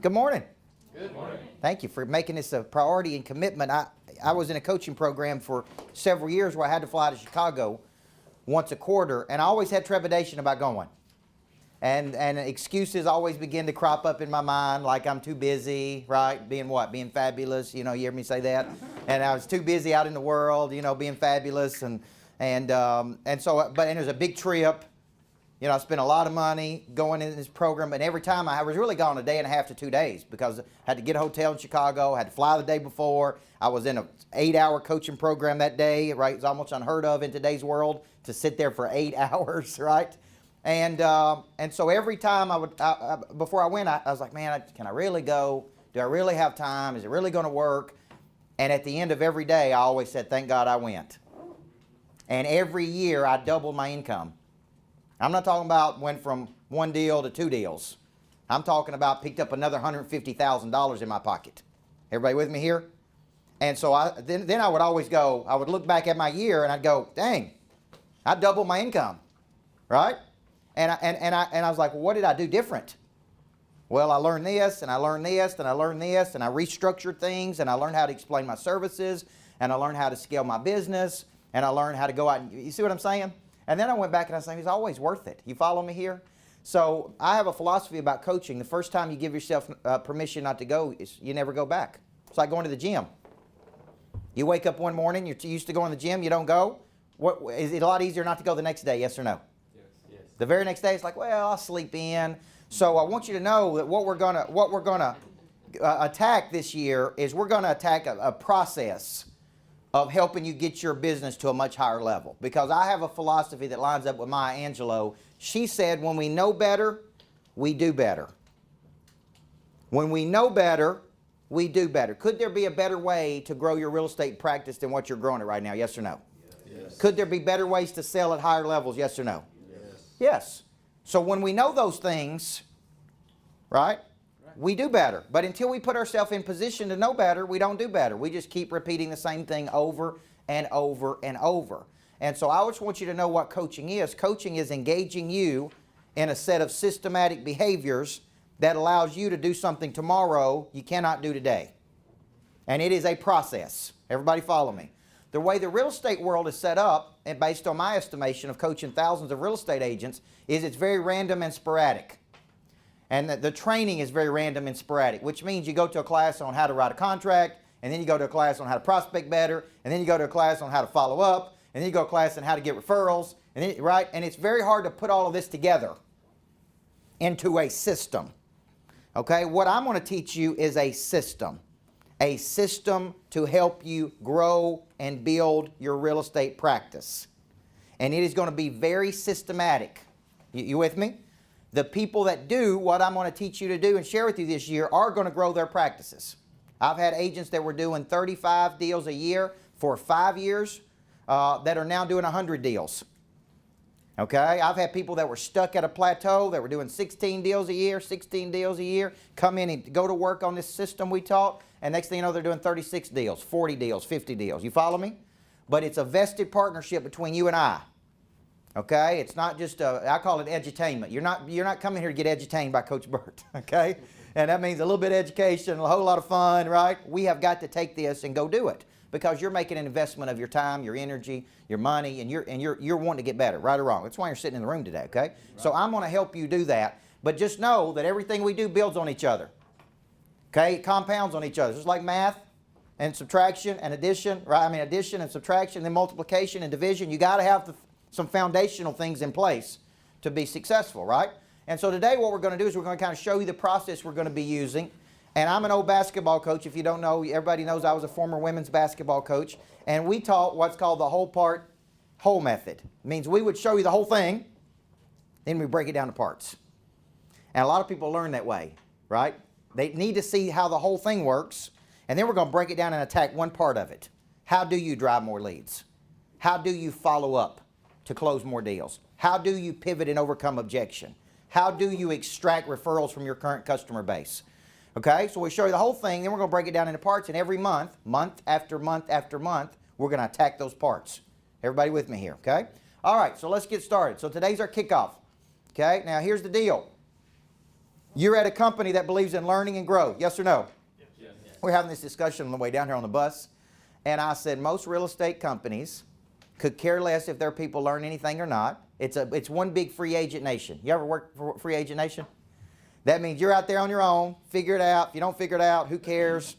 Good morning. Good morning. Thank you for making this a priority and commitment. I was in a coaching program for several years where I had to fly to Chicago once a quarter, and I always had trepidation about going. And excuses always begin to crop up in my mind, like I'm too busy, right? Being what? Being fabulous. You know, you hear me say that? And I was too busy out in the world, you know, being fabulous. And it was a big trip. You know, I spent a lot of money going in this program, and every time I was really gone a day and a half to 2 days because I had to get a hotel in Chicago, had to fly the day before. I was in an 8-hour coaching program that day, right? It's almost unheard of in today's world to sit there for 8 hours, right? And so every time before I went, I was like, man, can I really go? Do I really have time? Is it really going to work? And at the end of every day, I always said, thank God I went. And every year, I doubled my income. I'm not talking about went from 1 deal to 2 deals. I'm talking about picked up another $150,000 in my pocket. Everybody with me here? And so then I would always go, I would look back at my year and I'd go, dang, I doubled my income, right? And I was like, well, what did I do different? Well, I learned this, and I learned this, and I learned this, and I restructured things, and I learned how to explain my services, and I learned how to scale my business, and I learned how to go out and, you see what I'm saying? And then I went back and I was saying, it's always worth it. You follow me here? So I have a philosophy about coaching. The first time you give yourself permission not to go, you never go back. It's like going to the gym. You wake up one morning, you're used to going to the gym, you don't go. Is it a lot easier not to go the next day, yes or no? Yes. The very next day, it's like, well, I'll sleep in. So I want you to know that what we're gonna attack this year is we're gonna attack a process of helping you get your business to a much higher level. Because I have a philosophy that lines up with Maya Angelou. She said, when we know better, we do better. When we know better, we do better. Could there be a better way to grow your real estate practice than what you're growing it right now? Yes or no? Yes. Could there be better ways to sell at higher levels? Yes or no? Yes. Yes. So when we know those things, right, we do better. But until we put ourselves in position to know better, we don't do better. We just keep repeating the same thing over and over and over. And so I just want you to know what coaching is. Coaching is engaging you in a set of systematic behaviors that allows you to do something tomorrow you cannot do today. And it is a process. Everybody follow me. The way the real estate world is set up, and based on my estimation of coaching thousands of real estate agents, is it's very random and sporadic. And the training is very random and sporadic, which means you go to a class on how to write a contract, and then you go to a class on how to prospect better, and then you go to a class on how to follow up, and then you go to a class on how to get referrals, and then, right? And it's very hard to put all of this together into a system. Okay? What I'm going to teach you is a system to help you grow and build your real estate practice. And it is going to be very systematic. You with me? The people that do what I'm going to teach you to do and share with you this year are going to grow their practices. I've had agents that were doing 35 deals a year for 5 years that are now doing 100 deals. Okay? I've had people that were stuck at a plateau that were doing 16 deals a year, come in and go to work on this system we taught, and next thing you know, they're doing 36 deals, 40 deals, 50 deals. You follow me? But it's a vested partnership between you and I. Okay, it's not just I call it edutainment. You're not coming here to get edutained by Coach Burt. Okay, and that means a little bit of education, a whole lot of fun, right? We have got to take this and go do it because you're making an investment of your time, your energy, your money, and you're wanting to get better, right or wrong. That's why you're sitting in the room today. Okay, right. So I'm going to help you do that, but just know that everything we do builds on each other. Okay, it compounds on each other, just like math and subtraction and addition, right? I mean addition and subtraction, then multiplication and division. You got to have some foundational things in place to be successful, right? And so today what we're going to do is we're going to kind of show you the process we're going to be using. And I'm an old basketball coach. If you don't know, everybody knows I was a former women's basketball coach. And we taught what's called the whole part, whole method. It means we would show you the whole thing, then we break it down to parts. And a lot of people learn that way, right? They need to see how the whole thing works, and then we're going to break it down and attack one part of it. How do you drive more leads? How do you follow up to close more deals? How do you pivot and overcome objection? How do you extract referrals from your current customer base? Okay, so we show you the whole thing, then we're going to break it down into parts, and every month, month after month after month, we're going to attack those parts. Everybody with me here, okay? All right, so let's get started. So today's our kickoff. Okay, now here's the deal. You're at a company that believes in learning and growth. Yes or no? Yes. We're having this discussion on the way down here on the bus. And I said most real estate companies could care less if their people learn anything or not. It's one big free agent nation. You ever work for free agent nation? That means you're out there on your own. Figure it out. If you don't figure it out, who cares?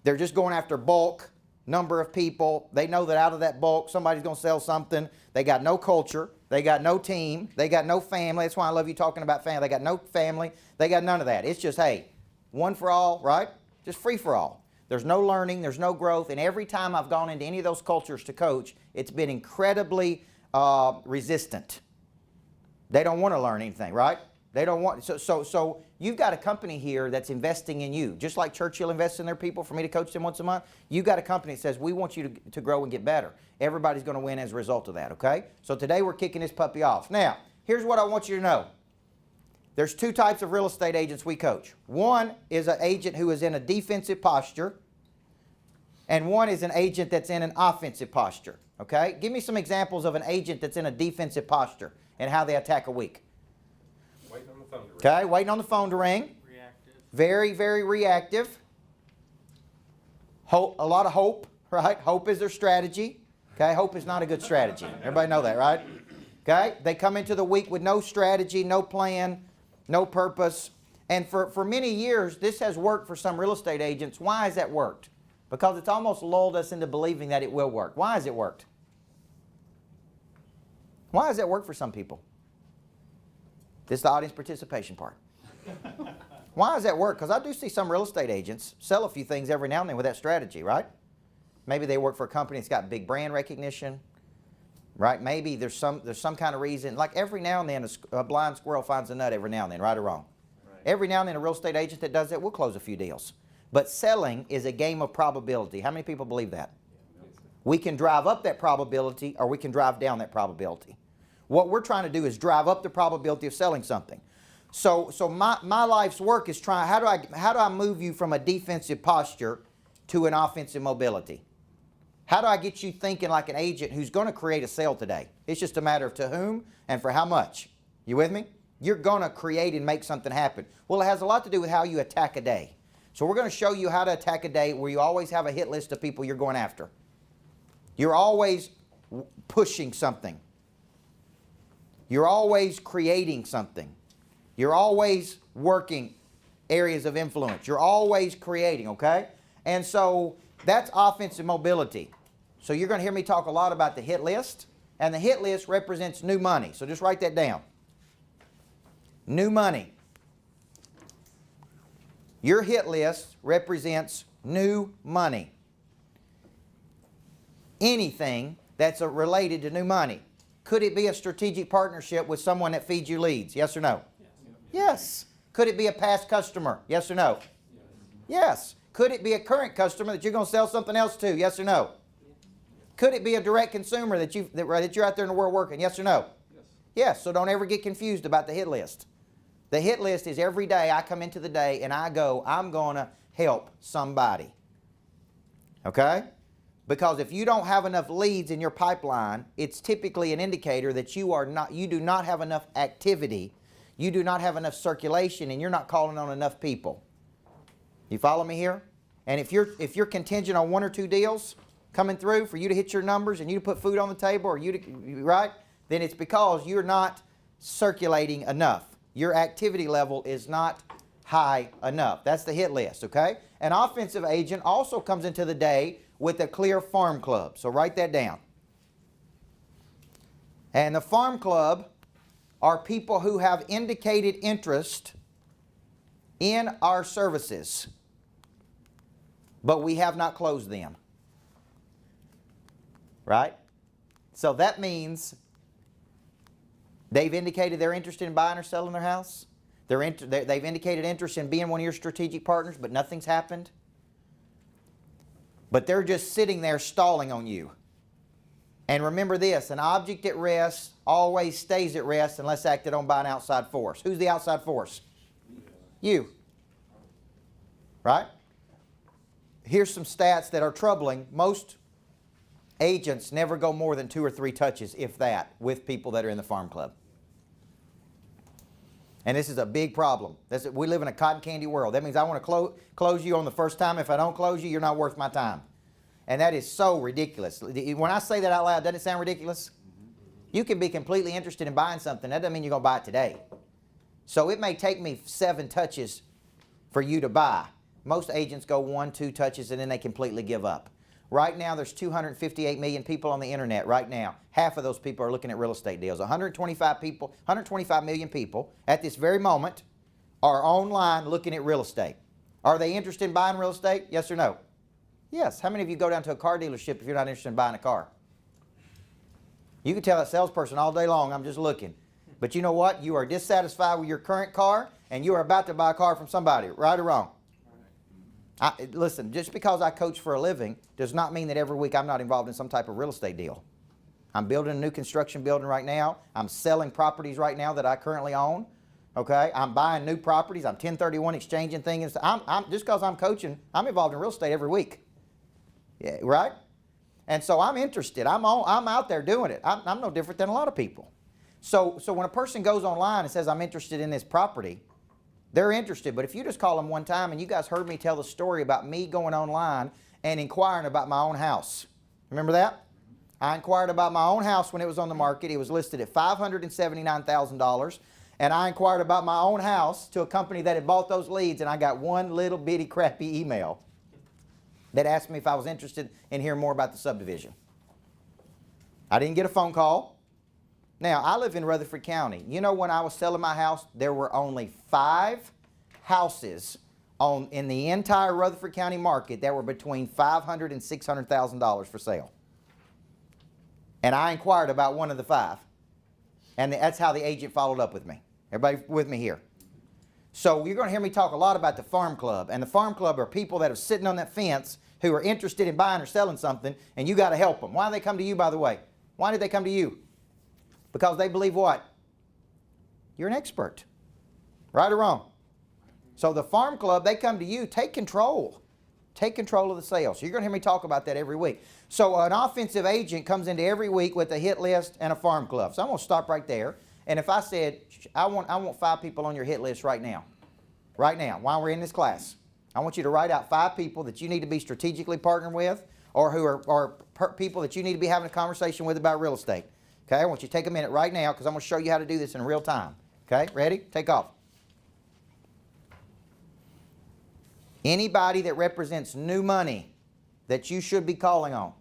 They're just going after bulk number of people. They know that out of that bulk, somebody's going to sell something. They got no culture. They got no team. They got no family. That's why I love you talking about family. They got no family. They got none of that. It's just, hey, one for all, right? Just free for all. There's no learning. There's no growth. And every time I've gone into any of those cultures to coach, it's been incredibly resistant. They don't want to learn anything, right? They don't want, so you've got a company here that's investing in you. Just like Churchill invests in their people for me to coach them once a month, you've got a company that says, we want you to grow and get better. Everybody's going to win as a result of that, okay? So today we're kicking this puppy off. Now, here's what I want you to know. There's two types of real estate agents we coach. One is an agent who is in a defensive posture, and one is an agent that's in an offensive posture, okay? Give me some examples of an agent that's in a defensive posture and how they attack a week. Waiting on the phone to ring. Okay, waiting on the phone to ring. Reactive. Very, very reactive. Hope, a lot of hope, right? Hope is their strategy. Okay, hope is not a good strategy. Everybody know that, right? Okay, they come into the week with no strategy, no plan, no purpose. And for many years, this has worked for some real estate agents. Why has that worked? Because it's almost lulled us into believing that it will work. Why has it worked? Why has that worked for some people? This is the audience participation part. Why does that work? Because I do see some real estate agents sell a few things every now and then with that strategy, right? Maybe they work for a company that's got big brand recognition, right? Maybe there's some kind of reason. Like every now and then a blind squirrel finds a nut every now and then, right or wrong? Right. Every now and then a real estate agent that does that will close a few deals. But selling is a game of probability. How many people believe that? We can drive up that probability or we can drive down that probability. What we're trying to do is drive up the probability of selling something. So my life's work is trying, how do I move you from a defensive posture to an offensive mobility? How do I get you thinking like an agent who's going to create a sale today? It's just a matter of to whom and for how much. You with me? You're going to create and make something happen. Well, it has a lot to do with how you attack a day. So we're going to show you how to attack a day where you always have a hit list of people you're going after. You're always pushing something. You're always creating something. You're always working areas of influence. You're always creating, okay? And so that's offensive mobility. So you're going to hear me talk a lot about the hit list. And the hit list represents new money. So just write that down. New money. Your hit list represents new money. Anything that's related to new money. Could it be a strategic partnership with someone that feeds you leads? Yes or no? Yes. Could it be a past customer? Yes or no? Yes. Could it be a current customer that you're going to sell something else to? Yes or no? Could it be a direct consumer that you're out there in the world working? Yes or no? Yes. So don't ever get confused about the hit list. The hit list is every day I come into the day and I go, I'm going to help somebody. Okay? Because if you don't have enough leads in your pipeline, it's typically an indicator that you do not have enough activity, you do not have enough circulation, and you're not calling on enough people. You follow me here? And if you're contingent on one or two deals coming through for you to hit your numbers and you to put food on the table, or right? Then it's because you're not circulating enough. Your activity level is not high enough. That's the hit list, okay? An offensive agent also comes into the day with a clear farm club. So write that down. And the farm club are people who have indicated interest in our services, but we have not closed them. Right? So that means they've indicated they're interested in buying or selling their house. They've indicated interest in being one of your strategic partners, but nothing's happened. But they're just sitting there stalling on you. And remember this, an object at rest always stays at rest unless acted on by an outside force. Who's the outside force? You. Right? Here's some stats that are troubling. Most agents never go more than 2 or 3 touches, if that, with people that are in the farm club. And this is a big problem. We live in a cotton candy world. That means I want to close you on the first time. If I don't close you, you're not worth my time. And that is so ridiculous. When I say that out loud, doesn't it sound ridiculous? You can be completely interested in buying something. That doesn't mean you're going to buy it today. So it may take me 7 touches for you to buy. Most agents go 1, 2 touches and then they completely give up. Right now, there's 258 million people on the internet right now. Half of those people are looking at real estate deals. 125 million people at this very moment are online looking at real estate. Are they interested in buying real estate? Yes or no? Yes. How many of you go down to a car dealership if you're not interested in buying a car? You can tell that salesperson all day long, I'm just looking. But you know what? You are dissatisfied with your current car and you are about to buy a car from somebody, right or wrong? Listen, just because I coach for a living does not mean that every week I'm not involved in some type of real estate deal. I'm building a new construction building right now. I'm selling properties right now that I currently own. Okay, I'm buying new properties. I'm 1031 exchanging things. Just because I'm coaching, I'm involved in real estate every week. Yeah, right? And so I'm interested. I'm out there doing it. I'm no different than a lot of people. So when a person goes online and says, I'm interested in this property, they're interested. But if you just call them one time, and you guys heard me tell the story about me going online and inquiring about my own house. Remember that? I inquired about my own house when it was on the market. It was listed at $579,000. And I inquired about my own house to a company that had bought those leads, and I got one little bitty crappy email that asked me if I was interested in hearing more about the subdivision. I didn't get a phone call. Now, I live in Rutherford County. You know, when I was selling my house, there were only 5 houses in the entire Rutherford County market that were between $500,000 and $600,000 for sale. And I inquired about one of the 5. And that's how the agent followed up with me. Everybody with me here? So you're going to hear me talk a lot about the farm club. And the farm club are people that are sitting on that fence who are interested in buying or selling something, and you got to help them. Why do they come to you, by the way? Why did they come to you? Because they believe what? You're an expert. Right or wrong? So the farm club, they come to you. Take control. Take control of the sales. So you're going to hear me talk about that every week. So an offensive agent comes into every week with a hit list and a farm club. So I'm going to stop right there. And if I said, I want 5 people on your hit list right now, while we're in this class, I want you to write out 5 people that you need to be strategically partnering with, or who are people that you need to be having a conversation with about real estate. Okay, I want you to take a minute right now because I'm going to show you how to do this in real time. Okay, ready? Take off. Anybody that represents new money that you should be calling on.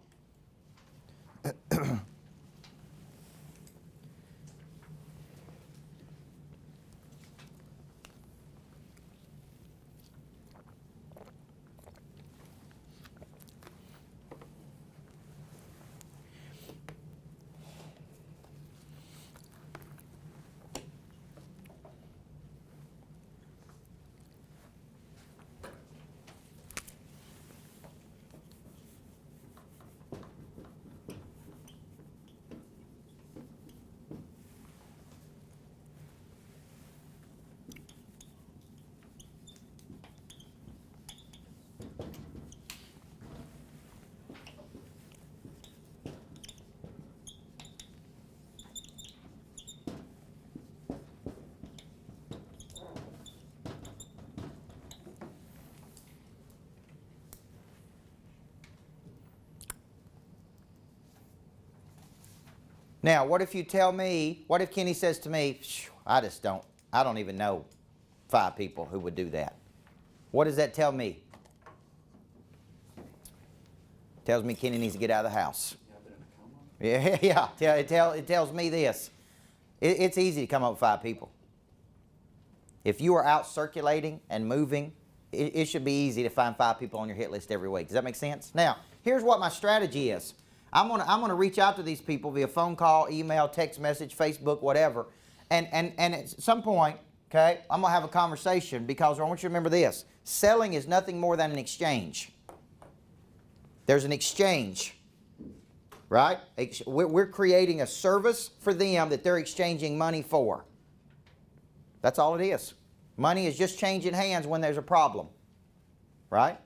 Now, what if Kenny says to me, I don't even know 5 people who would do that. What does that tell me? It tells me Kenny needs to get out of the house. Yeah. It tells me this. It's easy to come up with 5 people. If you are out circulating and moving, it should be easy to find 5 people on your hit list every week. Does that make sense? Now, here's what my strategy is. I'm gonna reach out to these people via phone call, email, text message, Facebook, whatever. And at some point, okay, I'm gonna have a conversation because I want you to remember this. Selling is nothing more than an exchange. There's an exchange, right? We're creating a service for them that they're exchanging money for. That's all it is. Money is just changing hands when there's a problem, right?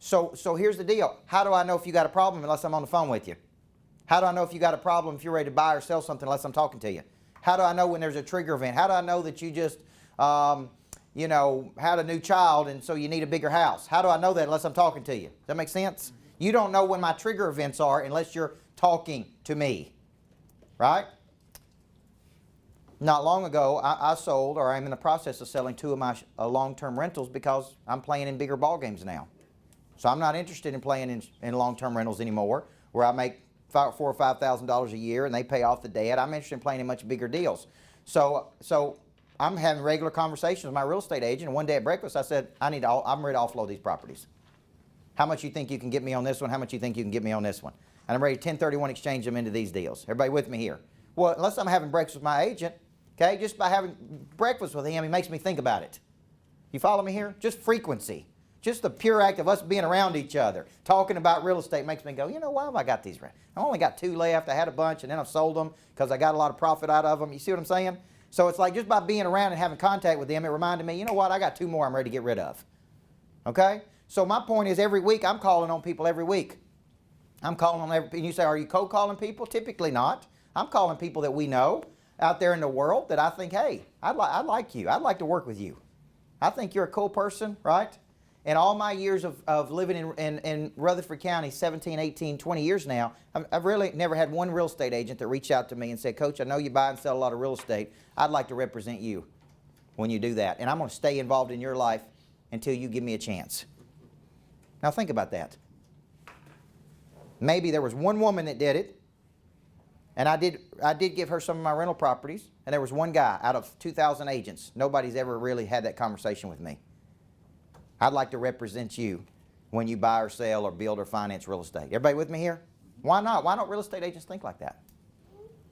So here's the deal. How do I know if you got a problem unless I'm on the phone with you? How do I know if you got a problem if you're ready to buy or sell something unless I'm talking to you? How do I know when there's a trigger event? How do I know that you just you know, had a new child and so you need a bigger house. How do I know that unless I'm talking to you? Does that make sense? You don't know when my trigger events are unless you're talking to me, right? Not long ago, I sold, or I'm in the process of selling 2 of my long-term rentals because I'm playing in bigger ball games now. So I'm not interested in playing in long-term rentals anymore, where I make $4,000 or $5,000 a year and they pay off the debt. I'm interested in playing in much bigger deals. So I'm having regular conversations with my real estate agent. And one day at breakfast, I said, I'm ready to offload these properties. How much you think you can get me on this one? How much you think you can get me on this one? And I'm ready to 1031 exchange them into these deals. Everybody with me here? Well, unless I'm having breakfast with my agent, okay, just by having breakfast with him, he makes me think about it. You follow me here? Just frequency. Just the pure act of us being around each other, talking about real estate makes me go, you know, why have I got these? I only got 2 left. I had a bunch and then I've sold them because I got a lot of profit out of them. You see what I'm saying? So it's like just by being around and having contact with them, it reminded me, you know what, I got 2 more I'm ready to get rid of. Okay? So my point is every week I'm calling on people every week. I'm calling on every, and you say, are you cold calling people? Typically not. I'm calling people that we know out there in the world that I think, hey, I'd like you. I'd like to work with you. I think you're a cool person, right? In all my years of living in Rutherford County, 17, 18, 20 years now, I've really never had one real estate agent that reached out to me and said, Coach, I know you buy and sell a lot of real estate. I'd like to represent you when you do that. And I'm going to stay involved in your life until you give me a chance. Now think about that. Maybe there was one woman that did it, and I did give her some of my rental properties, and there was one guy out of 2,000 agents. Nobody's ever really had that conversation with me. I'd like to represent you when you buy or sell or build or finance real estate. Everybody with me here? Why not? Why don't real estate agents think like that?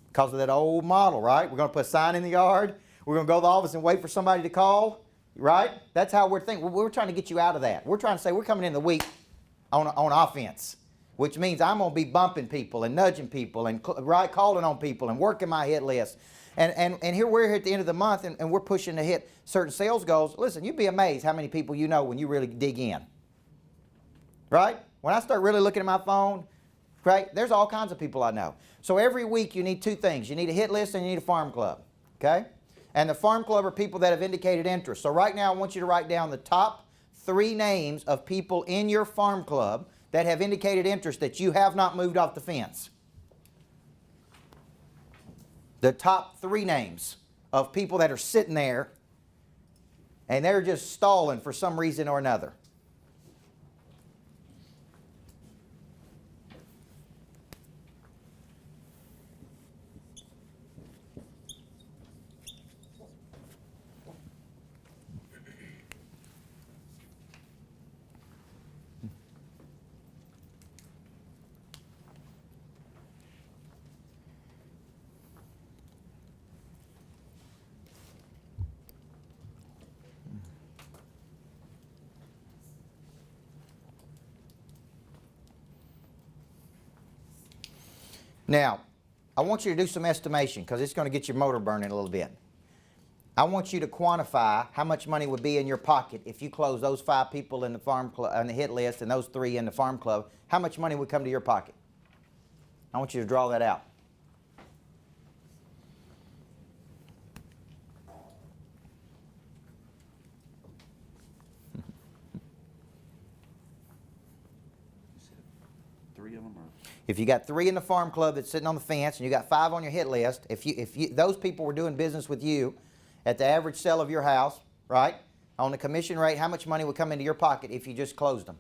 Because of that old model, right? We're going to put a sign in the yard. We're going to go to the office and wait for somebody to call, right? That's how we're thinking. We're trying to get you out of that. We're trying to say we're coming in the week on offense, which means I'm going to be bumping people and nudging people and calling on people and working my hit list. And here we're at the end of the month and we're pushing to hit certain sales goals. Listen, you'd be amazed how many people you know when you really dig in. Right? When I start really looking at my phone, right, there's all kinds of people I know. So every week you need 2 things. You need a hit list and you need a farm club. Okay? And the farm club are people that have indicated interest. So right now I want you to write down the top 3 names of people in your farm club that have indicated interest that you have not moved off the fence. The top 3 names of people that are sitting there and they're just stalling for some reason or another. Now, I want you to do some estimation because it's going to get your motor burning a little bit. I want you to quantify how much money would be in your pocket if you close those 5 people in the farm club, on the hit list, and those 3 in the farm club. How much money would come to your pocket? I want you to draw that out. If you got 3 in the farm club that's sitting on the fence and you got 5 on your hit list, if those people were doing business with you at the average sale of your house, right, on the commission rate, how much money would come into your pocket if you just closed them?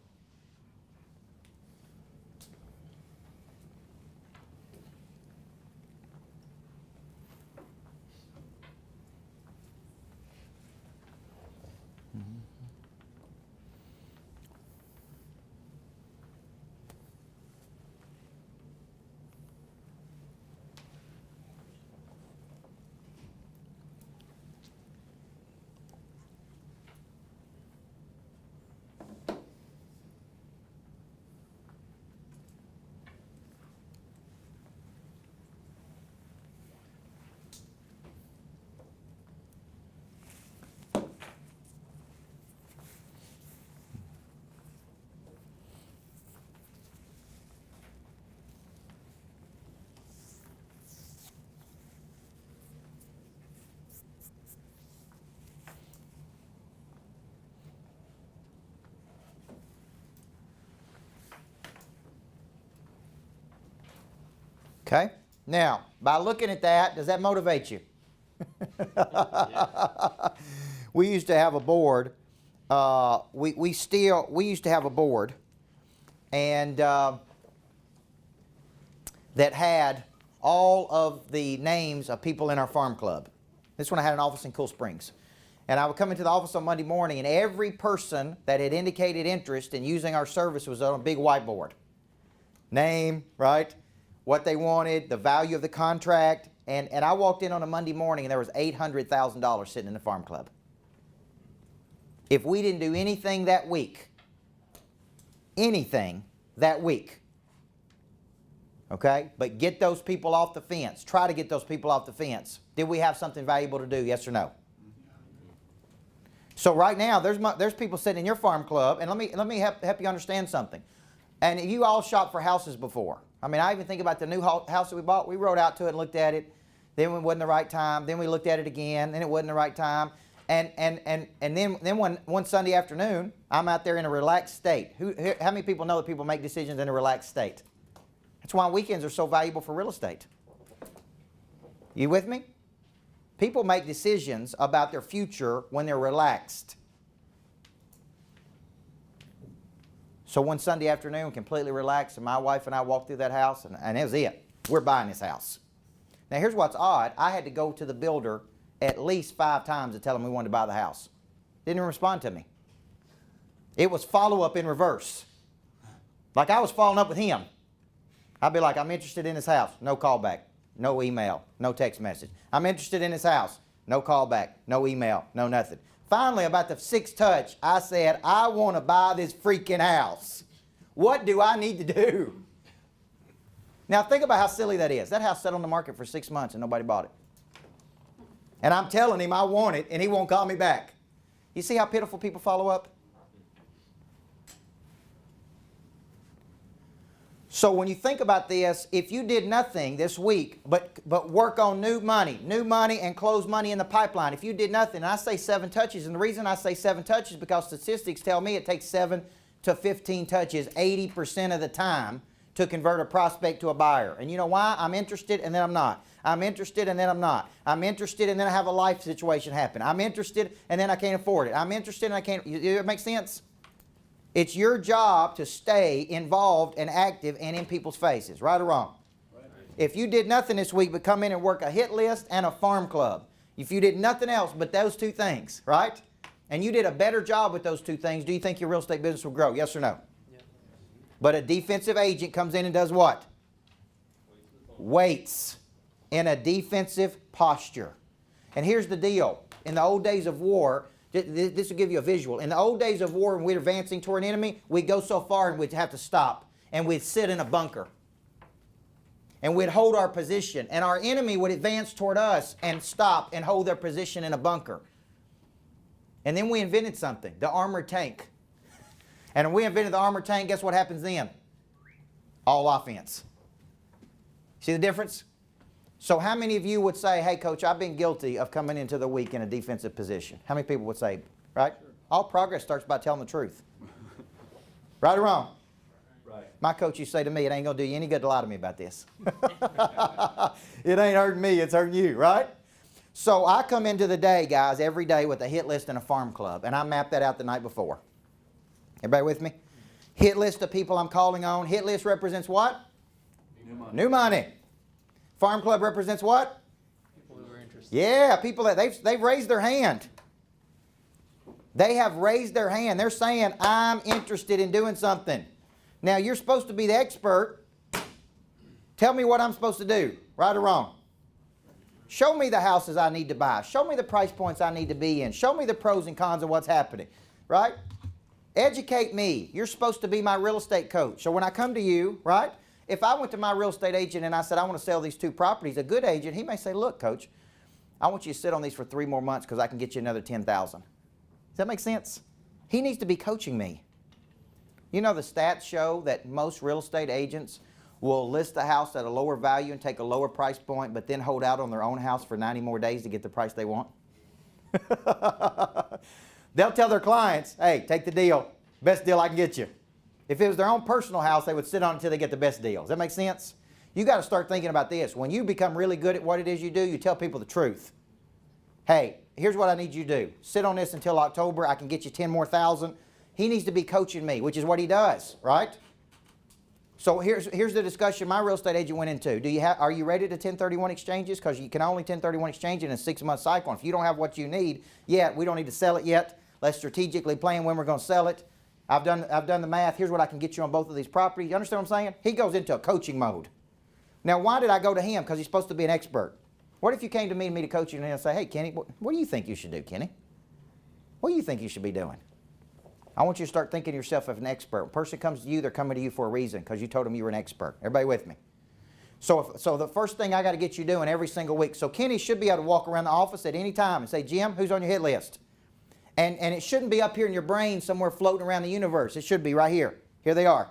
Okay? Now, by looking at that, does that motivate you? We used to have a board. We used to have a board, and that had all of the names of people in our farm club. This one I had an office in Cool Springs. And I would come into the office on Monday morning, and every person that had indicated interest in using our service was on a big whiteboard. Name, right? What they wanted, the value of the contract. And I walked in on a Monday morning, and there was $800,000 sitting in the farm club. If we didn't do anything that week, okay, but get those people off the fence, try to get those people off the fence, did we have something valuable to do, yes or no? So right now, there's people sitting in your farm club, and let me help you understand something. And you all shopped for houses before. I mean, I even think about the new house that we bought. We rode out to it and looked at it. Then it wasn't the right time. Then we looked at it again. Then it wasn't the right time. And then one Sunday afternoon, I'm out there in a relaxed state. How many people know that people make decisions in a relaxed state? That's why weekends are so valuable for real estate. You with me? People make decisions about their future when they're relaxed. So one Sunday afternoon, completely relaxed, and my wife and I walked through that house, and it was it. We're buying this house. Now here's what's odd. I had to go to the builder at least 5 times to tell him we wanted to buy the house. Didn't even respond to me. It was follow-up in reverse. Like I was following up with him. I'd be like, I'm interested in this house. No call back. No email. No text message. I'm interested in this house. No call back. No email. No nothing. Finally, about the 6th touch, I said, I want to buy this freaking house. What do I need to do? Now think about how silly that is. That house sat on the market for 6 months and nobody bought it. And I'm telling him I want it and he won't call me back. You see how pitiful people follow up? So when you think about this, if you did nothing this week but work on new money and close money in the pipeline, if you did nothing, and I say 7 touches, and the reason I say 7 touches is because statistics tell me it takes 7 to 15 touches 80% of the time to convert a prospect to a buyer. And you know why? I'm interested and then I'm not. I'm interested and then I'm not. I'm interested and then I have a life situation happen. I'm interested and then I can't afford it. I'm interested and I can't. It makes sense? It's your job to stay involved and active and in people's faces, right or wrong? Right. If you did nothing this week but come in and work a hit list and a farm club, if you did nothing else but those 2 things, right? And you did a better job with those 2 things, do you think your real estate business will grow? Yes or no? Yeah. But a defensive agent comes in and does what? Waits in a defensive posture. And here's the deal. In the old days of war, this will give you a visual. In the old days of war, when we're advancing toward an enemy, we'd go so far and we'd have to stop. And we'd sit in a bunker. And we'd hold our position. And our enemy would advance toward us and stop and hold their position in a bunker. And then we invented something, the armored tank. And when we invented the armored tank, guess what happens then? All offense. See the difference? So how many of you would say, hey, Coach, I've been guilty of coming into the week in a defensive position? How many people would say, right? Sure. All progress starts by telling the truth. Right or wrong? Right. My coach used to say to me, it ain't going to do you any good to lie to me about this. It ain't hurting me, it's hurting you, right? So I come into the day, guys, every day with a hit list and a farm club, and I map that out the night before. Everybody with me? Hit list of people I'm calling on. Hit list represents what? New money. New money. Farm club represents what? People who are interested. Yeah, people that they've raised their hand. They have raised their hand. They're saying, I'm interested in doing something. Now, you're supposed to be the expert. Tell me what I'm supposed to do, right or wrong. Show me the houses I need to buy. Show me the price points I need to be in. Show me the pros and cons of what's happening, right? Educate me. You're supposed to be my real estate coach. So when I come to you, right? If I went to my real estate agent and I said, I want to sell these 2 properties, a good agent, he may say, look, Coach, I want you to sit on these for 3 more months because I can get you another $10,000. Does that make sense? He needs to be coaching me. You know, the stats show that most real estate agents will list the house at a lower value and take a lower price point, but then hold out on their own house for 90 more days to get the price they want. They'll tell their clients, hey, take the deal. Best deal I can get you. If it was their own personal house, they would sit on it until they get the best deal. Does that make sense? You got to start thinking about this. When you become really good at what it is you do, you tell people the truth. Hey, here's what I need you to do. Sit on this until October. I can get you 10 more thousand. He needs to be coaching me, which is what he does, right? So here's the discussion my real estate agent went into. Are you ready to 1031 exchanges? Because you can only 1031 exchange in a 6-month cycle. And if you don't have what you need yet, we don't need to sell it yet. Let's strategically plan when we're going to sell it. I've done the math. Here's what I can get you on both of these properties. You understand what I'm saying? He goes into a coaching mode. Now, why did I go to him? Because he's supposed to be an expert. What if you came to me to coach you and say, hey, Kenny, what do you think you should do, Kenny? What do you think you should be doing? I want you to start thinking of yourself as an expert. When a person comes to you, they're coming to you for a reason because you told them you were an expert. Everybody with me? So the first thing I got to get you doing every single week. So Kenny should be able to walk around the office at any time and say, Jim, who's on your hit list? And it shouldn't be up here in your brain somewhere floating around the universe. It should be right here. Here they are.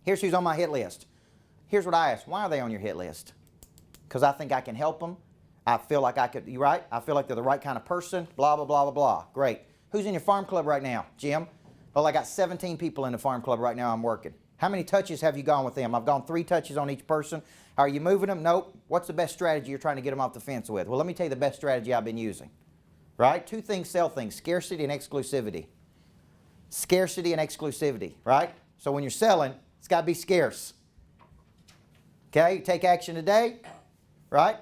Here's who's on my hit list. Here's what I ask. Why are they on your hit list? Because I think I can help them. I feel like I could, you right? I feel like they're the right kind of person. Blah, blah, blah, blah, blah. Great. Who's in your farm club right now, Jim? Well, I got 17 people in the farm club right now I'm working. How many touches have you gone with them? I've gone 3 touches on each person. Are you moving them? Nope. What's the best strategy you're trying to get them off the fence with? Well, let me tell you the best strategy I've been using. Right? 2 things sell things, scarcity and exclusivity. Scarcity and exclusivity, right? So when you're selling, it's got to be scarce. Okay? You take action today, right?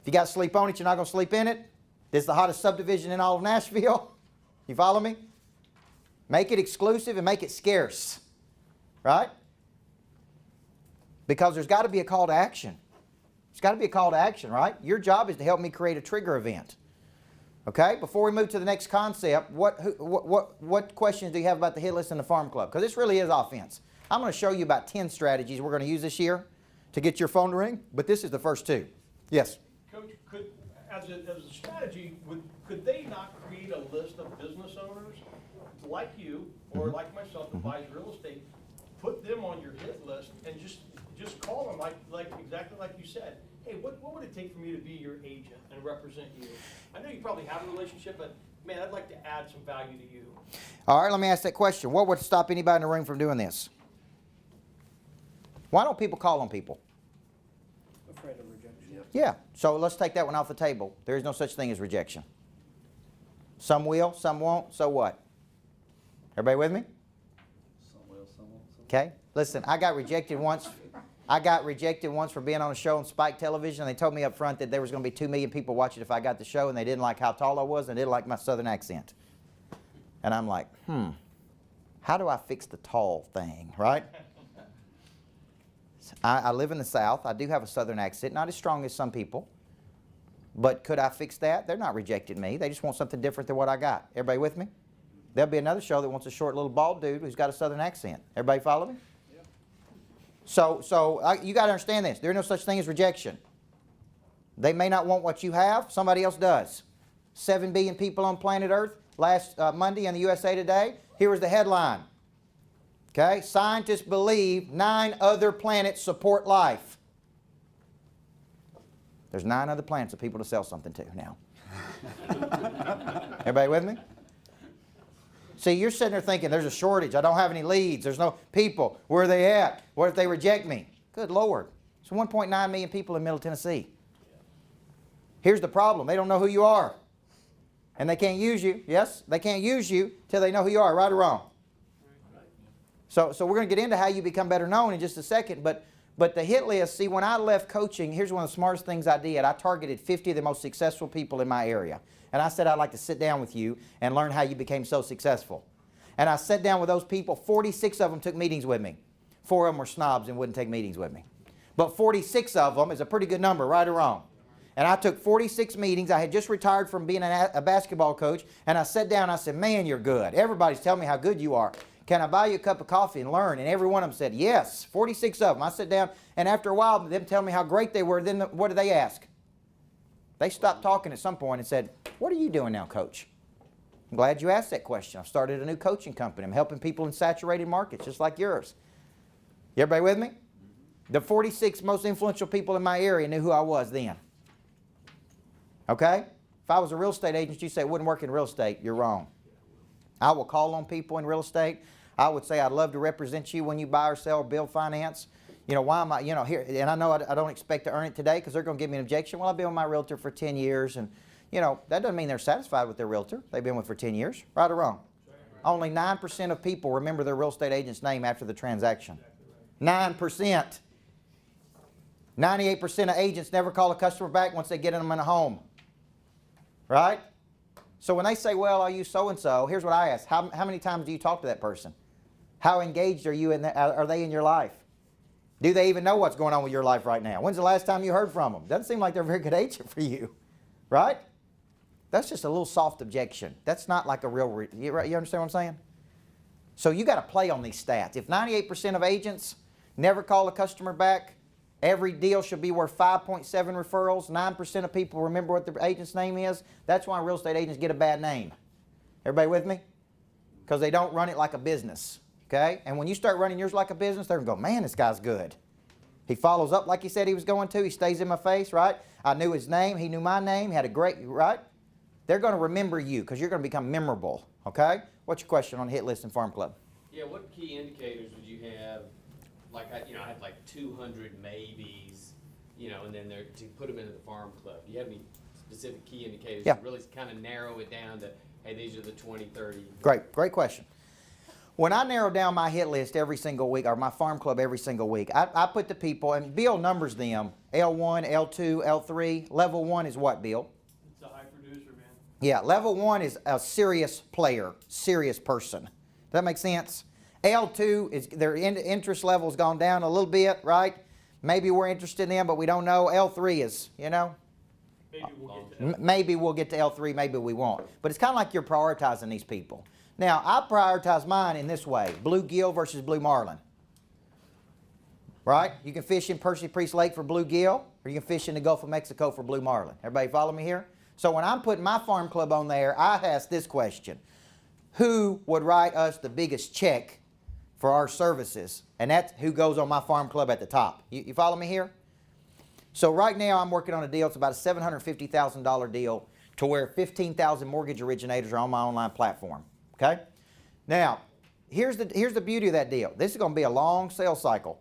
If you got to sleep on it, you're not going to sleep in it. This is the hottest subdivision in all of Nashville. You follow me? Make it exclusive and make it scarce. Right? Because there's got to be a call to action. There's got to be a call to action, right? Your job is to help me create a trigger event. Okay? Before we move to the next concept, what questions do you have about the hit list and the farm club? Because this really is offense. I'm going to show you about 10 strategies we're going to use this year to get your phone to ring, but this is the first 2. Yes? Coach, as a strategy, could they not create a list of business owners like you or like myself that buys real estate, put them on your hit list and just call them like exactly like you said. Hey, what would it take for me to be your agent and represent you? I know you probably have a relationship, but man, I'd like to add some value to you. All right, let me ask that question. What would stop anybody in the room from doing this? Why don't people call on people? Afraid of rejection. Yeah, so let's take that one off the table. There is no such thing as rejection. Some will, some won't, so what? Everybody with me? Some will, some won't. Okay, listen, I got rejected once. I got rejected once for being on a show on Spike Television. They told me up front that there was going to be 2 million people watching if I got the show, and they didn't like how tall I was, and they didn't like my southern accent. And I'm like, how do I fix the tall thing, right? I live in the South. I do have a southern accent, not as strong as some people. But could I fix that? They're not rejecting me. They just want something different than what I got. Everybody with me? There'll be another show that wants a short little bald dude who's got a southern accent. Everybody follow me? Yeah. So you got to understand this. There's no such thing as rejection. They may not want what you have. Somebody else does. 7 billion people on planet Earth. Last Monday in the USA Today, here was the headline. Okay, scientists believe 9 other planets support life. There's 9 other planets of people to sell something to now. Everybody with me? See, you're sitting there thinking, there's a shortage. I don't have any leads. There's no people. Where are they at? What if they reject me? Good Lord. There's 1.9 million people in Middle Tennessee. Here's the problem. They don't know who you are. And they can't use you. Yes? They can't use you till they know who you are, right or wrong. So we're going to get into how you become better known in just a second. But the hit list, see, when I left coaching, here's one of the smartest things I did. I targeted 50 of the most successful people in my area. And I said, I'd like to sit down with you and learn how you became so successful. And I sat down with those people. 46 of them took meetings with me. 4 of them were snobs and wouldn't take meetings with me. But 46 of them is a pretty good number, right or wrong. And I took 46 meetings. I had just retired from being a basketball coach. And I sat down and I said, man, you're good. Everybody's telling me how good you are. Can I buy you a cup of coffee and learn? And every one of them said, yes, 46 of them. I sat down, and after a while, them telling me how great they were, then what did they ask? They stopped talking at some point and said, what are you doing now, Coach? I'm glad you asked that question. I've started a new coaching company. I'm helping people in saturated markets just like yours. You everybody with me? The 46 most influential people in my area knew who I was then. Okay? If I was a real estate agent, you say it wouldn't work in real estate. You're wrong. I will call on people in real estate. I would say I'd love to represent you when you buy or sell or build finance. You know, why am I, you know, here, and I know I don't expect to earn it today because they're going to give me an objection. Well, I've been with my realtor for 10 years, and, you know, that doesn't mean they're satisfied with their realtor. They've been with for 10 years, right or wrong? Only 9% of people remember their real estate agent's name after the transaction. 9%. 98% of agents never call a customer back once they get them in a home. Right? So when they say, well, I use so-and-so, here's what I ask. How many times do you talk to that person? How engaged are you in are they in your life? Do they even know what's going on with your life right now? When's the last time you heard from them? Doesn't seem like they're a very good agent for you. Right? That's just a little soft objection. That's not like a real, you understand what I'm saying? So you got to play on these stats. If 98% of agents never call a customer back, every deal should be worth 5.7 referrals. 9% of people remember what the agent's name is. That's why real estate agents get a bad name. Everybody with me? Because they don't run it like a business. Okay? And when you start running yours like a business, they're going to go, man, this guy's good. He follows up like he said he was going to. He stays in my face, right? I knew his name. He knew my name. He had a great, right? They're going to remember you because you're going to become memorable. Okay? What's your question on Hit List and Farm Club? Yeah, what key indicators would you have? Like, I had like 200 maybes, and then to put them into the farm club. Do you have any specific key indicators Yeah. to really kind of narrow it down to, hey, these are the 20, 30? Great question. When I narrow down my hit list every single week, or my farm club every single week, I put the people, and Bill numbers them, L1, L2, L3. Level 1 is what, Bill? It's a high producer, man. Yeah, level 1 is a serious player, serious person. Does that make sense? L2 is their interest level's gone down a little bit, right? Maybe we're interested in them, but we don't know. L3 is, Maybe we'll get to that. maybe we'll get to L3, maybe we won't. But it's kind of like you're prioritizing these people. Now, I prioritize mine in this way, bluegill versus blue marlin. Right? You can fish in Percy Priest Lake for bluegill, or you can fish in the Gulf of Mexico for blue marlin. Everybody follow me here? So when I'm putting my farm club on there, I ask this question. Who would write us the biggest check for our services? And that's who goes on my farm club at the top. You follow me here? So right now I'm working on a deal. It's about a $750,000 deal to where 15,000 mortgage originators are on my online platform. Okay? Now, here's the beauty of that deal. This is going to be a long sales cycle.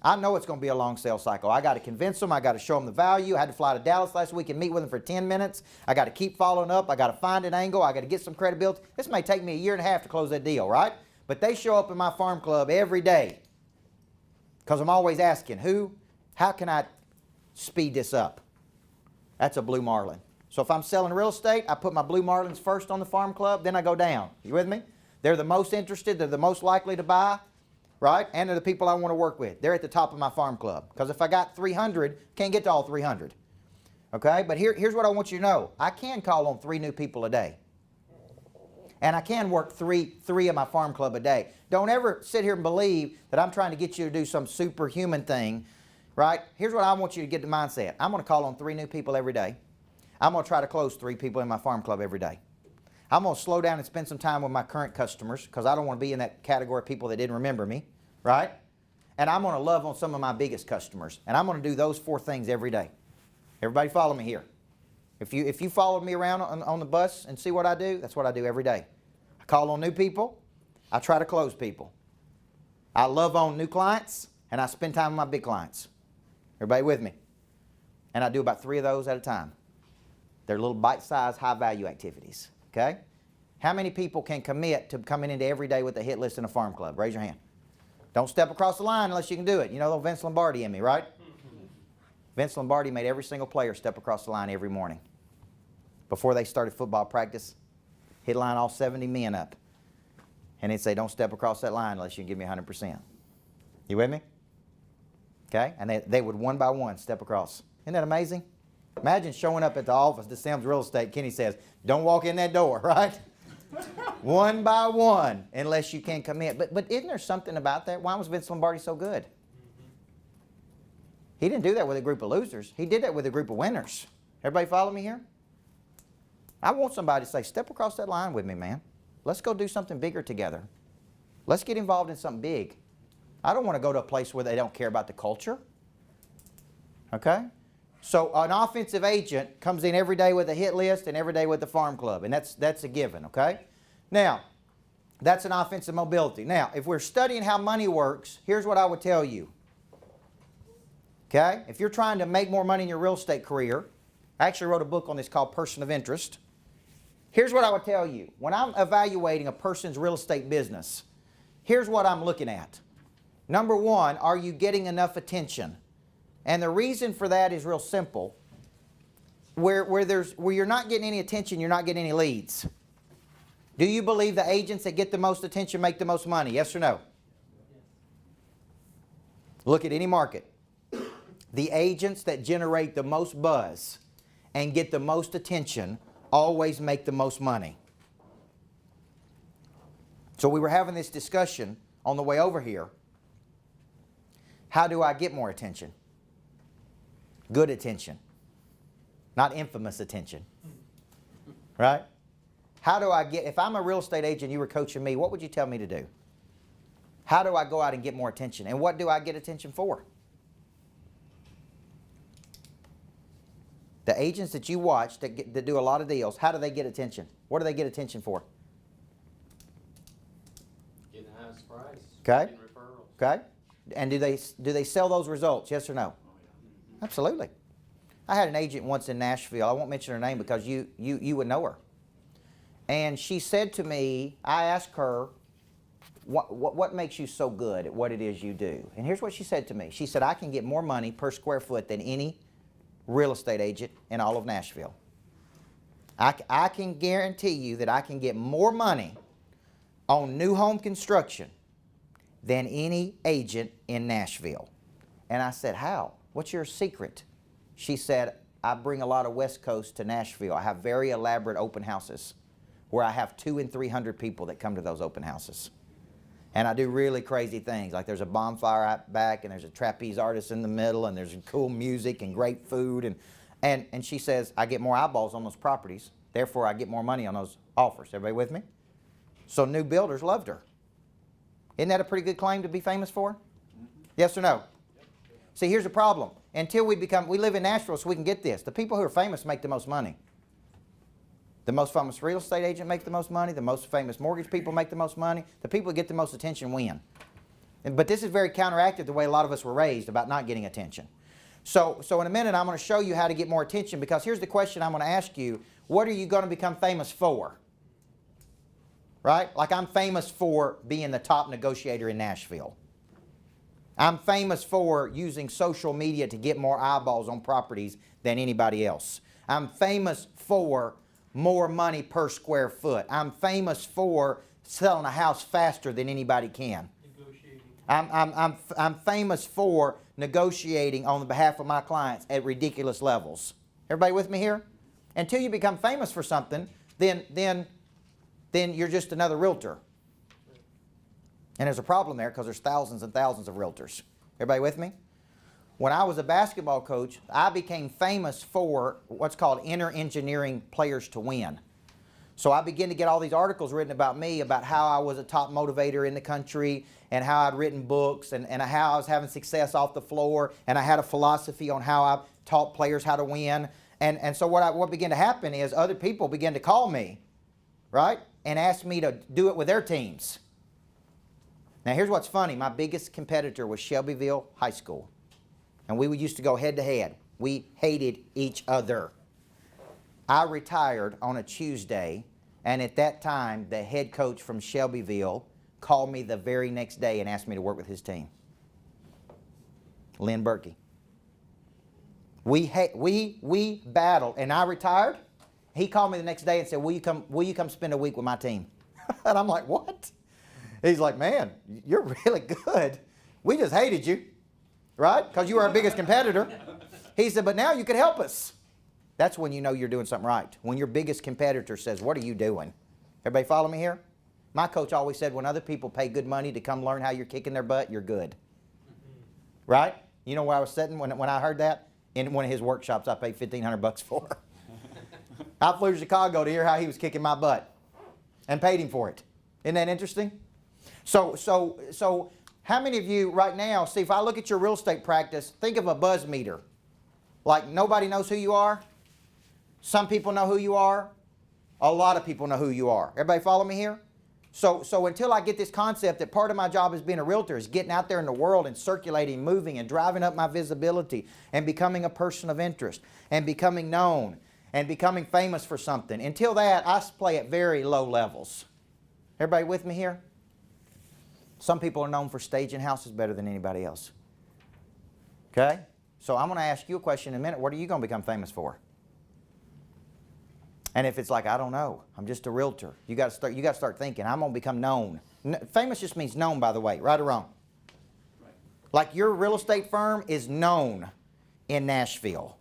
I know it's going to be a long sales cycle. I got to convince them. I got to show them the value. I had to fly to Dallas last week and meet with them for 10 minutes. I got to keep following up. I got to find an angle. I got to get some credibility. This may take me a year and a half to close that deal, right? But they show up in my farm club every day because I'm always asking, how can I speed this up? That's a blue marlin. So if I'm selling real estate, I put my blue marlins first on the farm club, then I go down. You with me? They're the most interested. They're the most likely to buy. Right? And they're the people I want to work with. They're at the top of my farm club. Because if I got 300, can't get to all 300. Okay? But here's what I want you to know. I can call on 3 new people a day. And I can work three of my farm club a day. Don't ever sit here and believe that I'm trying to get you to do some superhuman thing. Right? Here's what I want you to get the mindset. I'm going to call on 3 new people every day. I'm going to try to close 3 people in my farm club every day. I'm going to slow down and spend some time with my current customers because I don't want to be in that category of people that didn't remember me, right? And I'm going to love on some of my biggest customers. And I'm going to do those 4 things every day. Everybody follow me here. If you followed me around on the bus and see what I do, that's what I do every day. I call on new people. I try to close people. I love on new clients, and I spend time with my big clients. Everybody with me? And I do about 3 of those at a time. They're little bite-sized, high-value activities. Okay? How many people can commit to coming into every day with a hit list in a farm club? Raise your hand. Don't step across the line unless you can do it. You know little Vince Lombardi in me, right? Vince Lombardi made every single player step across the line every morning. Before they started football practice, he'd line all 70 men up. And he'd say, don't step across that line unless you can give me 100%. You with me? Okay? And they would one by one step across. Isn't that amazing? Imagine showing up at the office, DeSelms Real Estate. Kenny says, don't walk in that door, right? One by one, unless you can commit. But isn't there something about that? Why was Vince Lombardi so good? He didn't do that with a group of losers. He did that with a group of winners. Everybody follow me here? I want somebody to say, step across that line with me, man. Let's go do something bigger together. Let's get involved in something big. I don't want to go to a place where they don't care about the culture. Okay? So an offensive agent comes in every day with a hit list and every day with the farm club, and that's a given, okay? Now, that's an offensive mobility. Now, if we're studying how money works, here's what I would tell you. Okay? If you're trying to make more money in your real estate career, I actually wrote a book on this called Person of Interest. Here's what I would tell you. When I'm evaluating a person's real estate business, here's what I'm looking at. Number one, are you getting enough attention? And the reason for that is real simple. Where you're not getting any attention, you're not getting any leads. Do you believe the agents that get the most attention make the most money? Yes or no? Look at any market. The agents that generate the most buzz and get the most attention always make the most money. So we were having this discussion on the way over here. How do I get more attention? Good attention. Not infamous attention. Right? How do I get, if I'm a real estate agent, you were coaching me, what would you tell me to do? How do I go out and get more attention? And what do I get attention for? The agents that you watch that do a lot of deals, how do they get attention? What do they get attention for? Getting the highest price. Okay. Getting referrals. Okay? And do they sell those results? Yes or no? Absolutely. I had an agent once in Nashville. I won't mention her name because you would know her. And she said to me, I asked her, what makes you so good at what it is you do? And here's what she said to me. She said, I can get more money per square foot than any real estate agent in all of Nashville. I can guarantee you that I can get more money on new home construction than any agent in Nashville. And I said, how? What's your secret? She said, I bring a lot of West Coast to Nashville. I have very elaborate open houses where I have 200 and 300 people that come to those open houses. And I do really crazy things, like there's a bonfire out back and there's a trapeze artist in the middle and there's cool music and great food. And she says, I get more eyeballs on those properties, therefore I get more money on those offers. Everybody with me? So new builders loved her. Isn't that a pretty good claim to be famous for? Yes or no? See, here's the problem. Until we live in Nashville so we can get this. The people who are famous make the most money. The most famous real estate agent makes the most money. The most famous mortgage people make the most money. The people who get the most attention win. But this is very counteractive the way a lot of us were raised about not getting attention. So in a minute I'm going to show you how to get more attention, because here's the question I'm going to ask you. What are you going to become famous for? Right? Like I'm famous for being the top negotiator in Nashville. I'm famous for using social media to get more eyeballs on properties than anybody else. I'm famous for more money per square foot. I'm famous for selling a house faster than anybody can. I'm famous for negotiating on the behalf of my clients at ridiculous levels. Everybody with me here? Until you become famous for something, then you're just another realtor. And there's a problem there because there's thousands and thousands of realtors. Everybody with me? When I was a basketball coach, I became famous for what's called inner engineering players to win. So I began to get all these articles written about me, about how I was a top motivator in the country and how I'd written books and how I was having success off the floor, and I had a philosophy on how I taught players how to win. And so what began to happen is other people began to call me, right, and ask me to do it with their teams. Now here's what's funny. My biggest competitor was Shelbyville High School. And we used to go head to head. We hated each other. I retired on a Tuesday, and at that time, the head coach from Shelbyville called me the very next day and asked me to work with his team. Lynn Berkey. We battled, and I retired. He called me the next day and said, will you come spend a week with my team? And I'm like, what? He's like, man, you're really good. We just hated you. Right? Because you were our biggest competitor. He said, but now you could help us. That's when you know you're doing something right. When your biggest competitor says, what are you doing? Everybody follow me here? My coach always said, when other people pay good money to come learn how you're kicking their butt, you're good. Right? You know where I was sitting when I heard that? In one of his workshops I paid $1,500 for. I flew to Chicago to hear how he was kicking my butt and paid him for it. Isn't that interesting? So how many of you right now, see, if I look at your real estate practice, think of a buzz meter. Like nobody knows who you are. Some people know who you are. A lot of people know who you are. Everybody follow me here? So until I get this concept that part of my job as being a realtor is getting out there in the world and circulating, moving, and driving up my visibility and becoming a person of interest and becoming known and becoming famous for something. Until that, I play at very low levels. Everybody with me here? Some people are known for staging houses better than anybody else. Okay? So I'm going to ask you a question in a minute. What are you going to become famous for? And if it's like, I don't know, I'm just a realtor, you got to start thinking, I'm going to become known. Famous just means known, by the way, right or wrong? Right. Like your real estate firm is known in Nashville.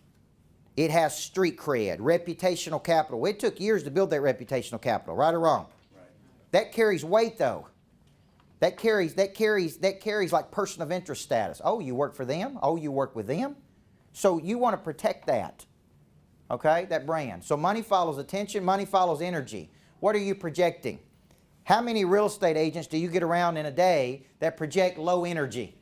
It has street cred, reputational capital. It took years to build that reputational capital, right or wrong? Right. That carries weight, though. That carries like person of interest status. Oh, you work for them? Oh, you work with them? So you want to protect that. Okay, that brand. So money follows attention, money follows energy. What are you projecting? How many real estate agents do you get around in a day that project low energy?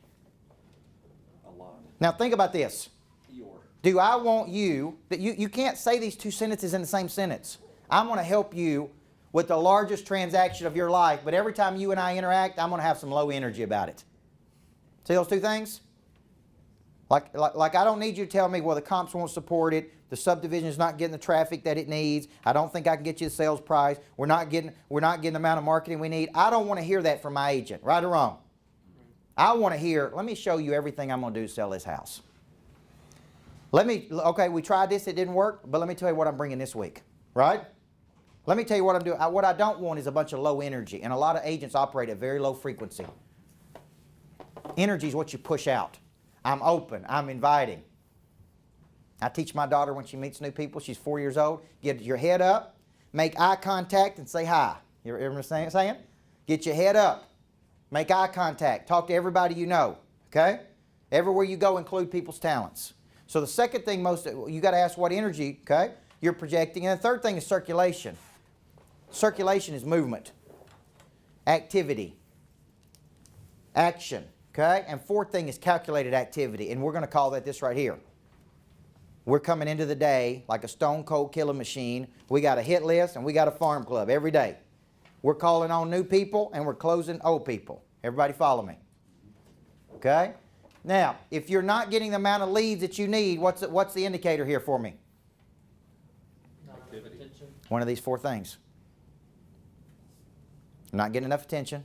A lot. Now think about this. Your. Do I want you, that you can't say these two sentences in the same sentence. I'm going to help you with the largest transaction of your life, but every time you and I interact, I'm going to have some low energy about it. See those two things? Like I don't need you to tell me, well, the comps won't support it, the subdivision is not getting the traffic that it needs, I don't think I can get you the sales price, we're not getting the amount of marketing we need. I don't want to hear that from my agent, right or wrong? I want to hear, let me show you everything I'm going to do to sell this house. Okay, we tried this, it didn't work, but let me tell you what I'm bringing this week, right? Let me tell you what I'm doing. What I don't want is a bunch of low energy, and a lot of agents operate at very low frequency. Energy is what you push out. I'm open, I'm inviting. I teach my daughter when she meets new people, she's 4 years old, get your head up, make eye contact and say hi. You ever saying? Get your head up, make eye contact, talk to everybody you know, okay? Everywhere you go, include people's talents. So the second thing you got to ask what energy, okay, you're projecting. And the third thing is circulation. Circulation is movement, activity, action. Okay? And fourth thing is calculated activity, and we're going to call that this right here. We're coming into the day like a stone cold killing machine. We got a hit list and we got a farm club every day. We're calling on new people and we're closing old people. Everybody follow me? Okay? Now, if you're not getting the amount of leads that you need, what's the indicator here for me? Activity. One of these four things. I'm not getting enough attention.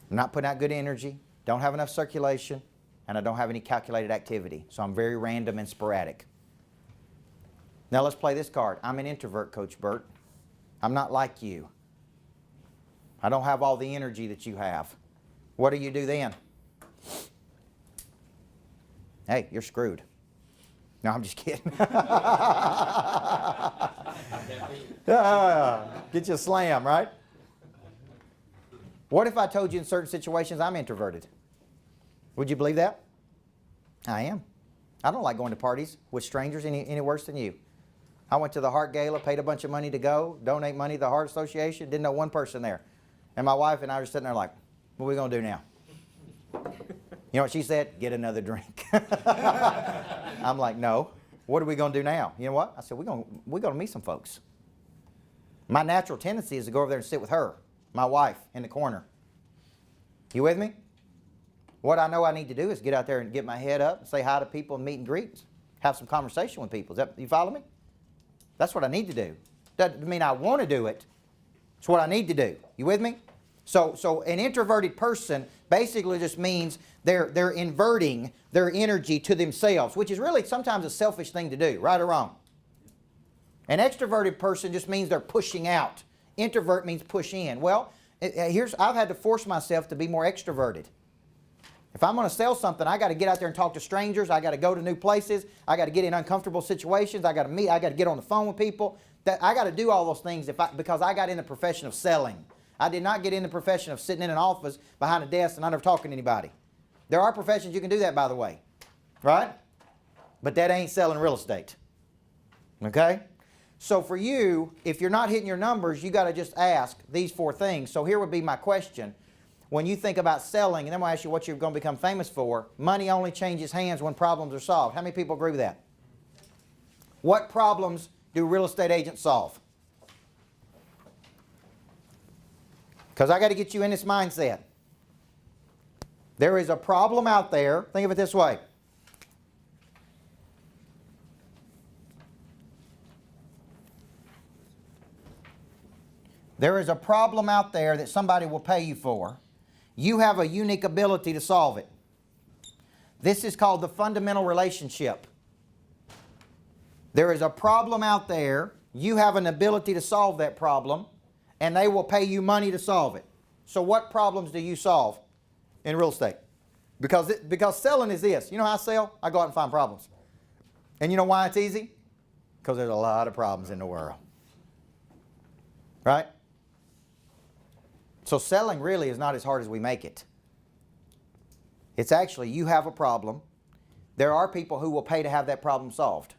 I'm not putting out good energy, don't have enough circulation, and I don't have any calculated activity. So I'm very random and sporadic. Now let's play this card. I'm an introvert, Coach Burt. I'm not like you. I don't have all the energy that you have. What do you do then? Hey, you're screwed. No, I'm just kidding. Get you a slam, right? What if I told you in certain situations I'm introverted? Would you believe that? I am. I don't like going to parties with strangers any worse than you. I went to the Heart Gala, paid a bunch of money to go, donate money to the Heart Association, didn't know one person there. And my wife and I were sitting there like, what are we going to do now? You know what she said? Get another drink. I'm like, no. What are we going to do now? You know what? I said, we're going to meet some folks. My natural tendency is to go over there and sit with her, my wife, in the corner. You with me? What I know I need to do is get out there and get my head up and say hi to people and meet and greet. Have some conversation with people. You follow me? That's what I need to do. Doesn't mean I want to do it. It's what I need to do. You with me? So an introverted person basically just means they're inverting their energy to themselves, which is really sometimes a selfish thing to do, right or wrong? An extroverted person just means they're pushing out. Introvert means push in. Well, I've had to force myself to be more extroverted. If I'm going to sell something, I got to get out there and talk to strangers. I got to go to new places. I got to get in uncomfortable situations. I got to meet. I got to get on the phone with people. I got to do all those things because I got in the profession of selling. I did not get in the profession of sitting in an office behind a desk and not ever talking to anybody. There are professions you can do that, by the way, right? But that ain't selling real estate. Okay? So for you, if you're not hitting your numbers, you got to just ask these four things. So here would be my question. When you think about selling, and then we'll ask you what you're going to become famous for, money only changes hands when problems are solved. How many people agree with that? What problems do real estate agents solve? Because I got to get you in this mindset. There is a problem out there. Think of it this way. There is a problem out there that somebody will pay you for. You have a unique ability to solve it. This is called the fundamental relationship. There is a problem out there. You have an ability to solve that problem, and they will pay you money to solve it. So what problems do you solve in real estate? Because selling is this. You know how I sell? I go out and find problems. And you know why it's easy? Because there's a lot of problems in the world. Right? So selling really is not as hard as we make it. It's actually, you have a problem. There are people who will pay to have that problem solved.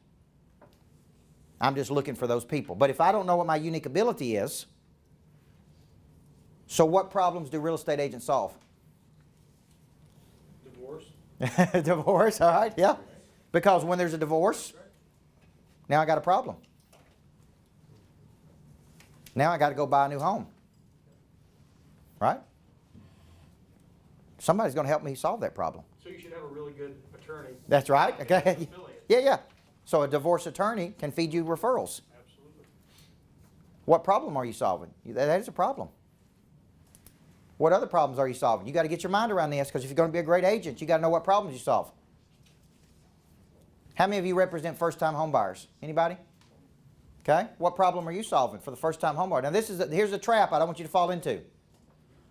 I'm just looking for those people. But if I don't know what my unique ability is, so what problems do real estate agents solve? Divorce. Divorce, all right, yeah. Because when there's a divorce, now I got a problem. Now I got to go buy a new home. Right? Somebody's going to help me solve that problem. So you should have a really good attorney. That's right. Okay. Affiliate. Yeah. So a divorce attorney can feed you referrals. Absolutely. What problem are you solving? That is a problem. What other problems are you solving? You got to get your mind around this, because if you're going to be a great agent, you got to know what problems you solve. How many of you represent first-time home buyers? Anybody? Okay. What problem are you solving for the first-time home buyer? Now here's a trap I don't want you to fall into.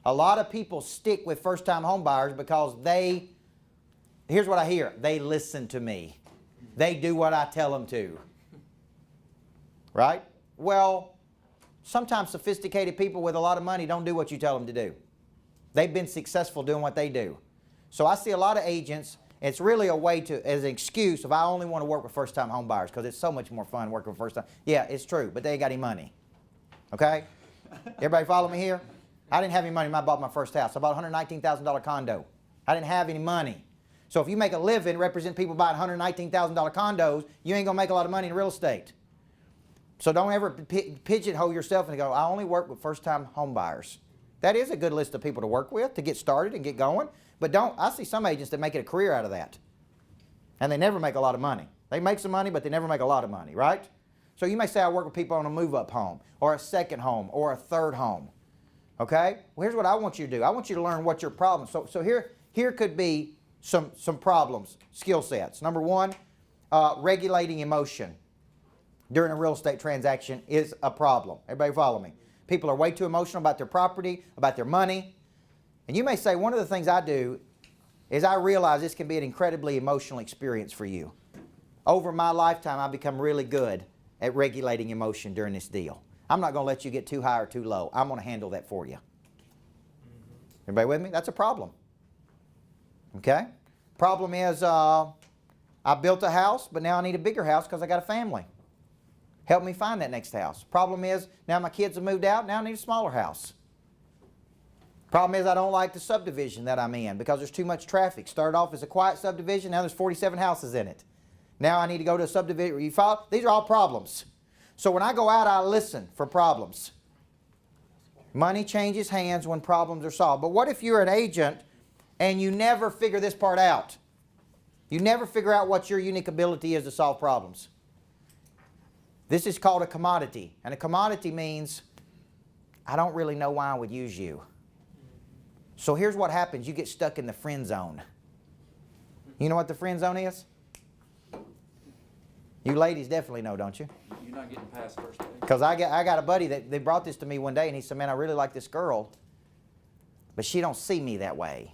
A lot of people stick with first-time home buyers because here's what I hear, they listen to me. They do what I tell them to. Right? Well, sometimes sophisticated people with a lot of money don't do what you tell them to do. They've been successful doing what they do. So I see a lot of agents, it's really a way to, as an excuse of I only want to work with first-time home buyers because it's so much more fun working with first-time. Yeah, it's true, but they ain't got any money. Okay? Everybody follow me here? I didn't have any money when I bought my first house. I bought a $119,000 condo. I didn't have any money. So if you make a living representing people buying $119,000 condos, you ain't going to make a lot of money in real estate. So don't ever pigeonhole yourself and go, I only work with first-time home buyers. That is a good list of people to work with to get started and get going. But I see some agents that make it a career out of that. And they never make a lot of money. They make some money, but they never make a lot of money, right? So you may say I work with people on a move-up home or a second home or a third home. Okay? Well, here's what I want you to do. I want you to learn what your problems. So here could be some problems, skill sets. Number one, regulating emotion during a real estate transaction is a problem. Everybody follow me? People are way too emotional about their property, about their money. And you may say, one of the things I do is I realize this can be an incredibly emotional experience for you. Over my lifetime, I've become really good at regulating emotion during this deal. I'm not going to let you get too high or too low. I'm going to handle that for you. Everybody with me? That's a problem. Okay? Problem is I built a house, but now I need a bigger house because I got a family. Help me find that next house. Problem is now my kids have moved out. Now I need a smaller house. Problem is I don't like the subdivision that I'm in because there's too much traffic. Started off as a quiet subdivision. Now there's 47 houses in it. Now I need to go to a subdivision. You follow? These are all problems. So when I go out, I listen for problems. Money changes hands when problems are solved. But what if you're an agent and you never figure this part out? You never figure out what your unique ability is to solve problems. This is called a commodity. And a commodity means I don't really know why I would use you. So here's what happens. You get stuck in the friend zone. You know what the friend zone is? You ladies definitely know, don't you? You're not getting past first base. Because I got a buddy that they brought this to me one day, and he said, man, I really like this girl, but she don't see me that way.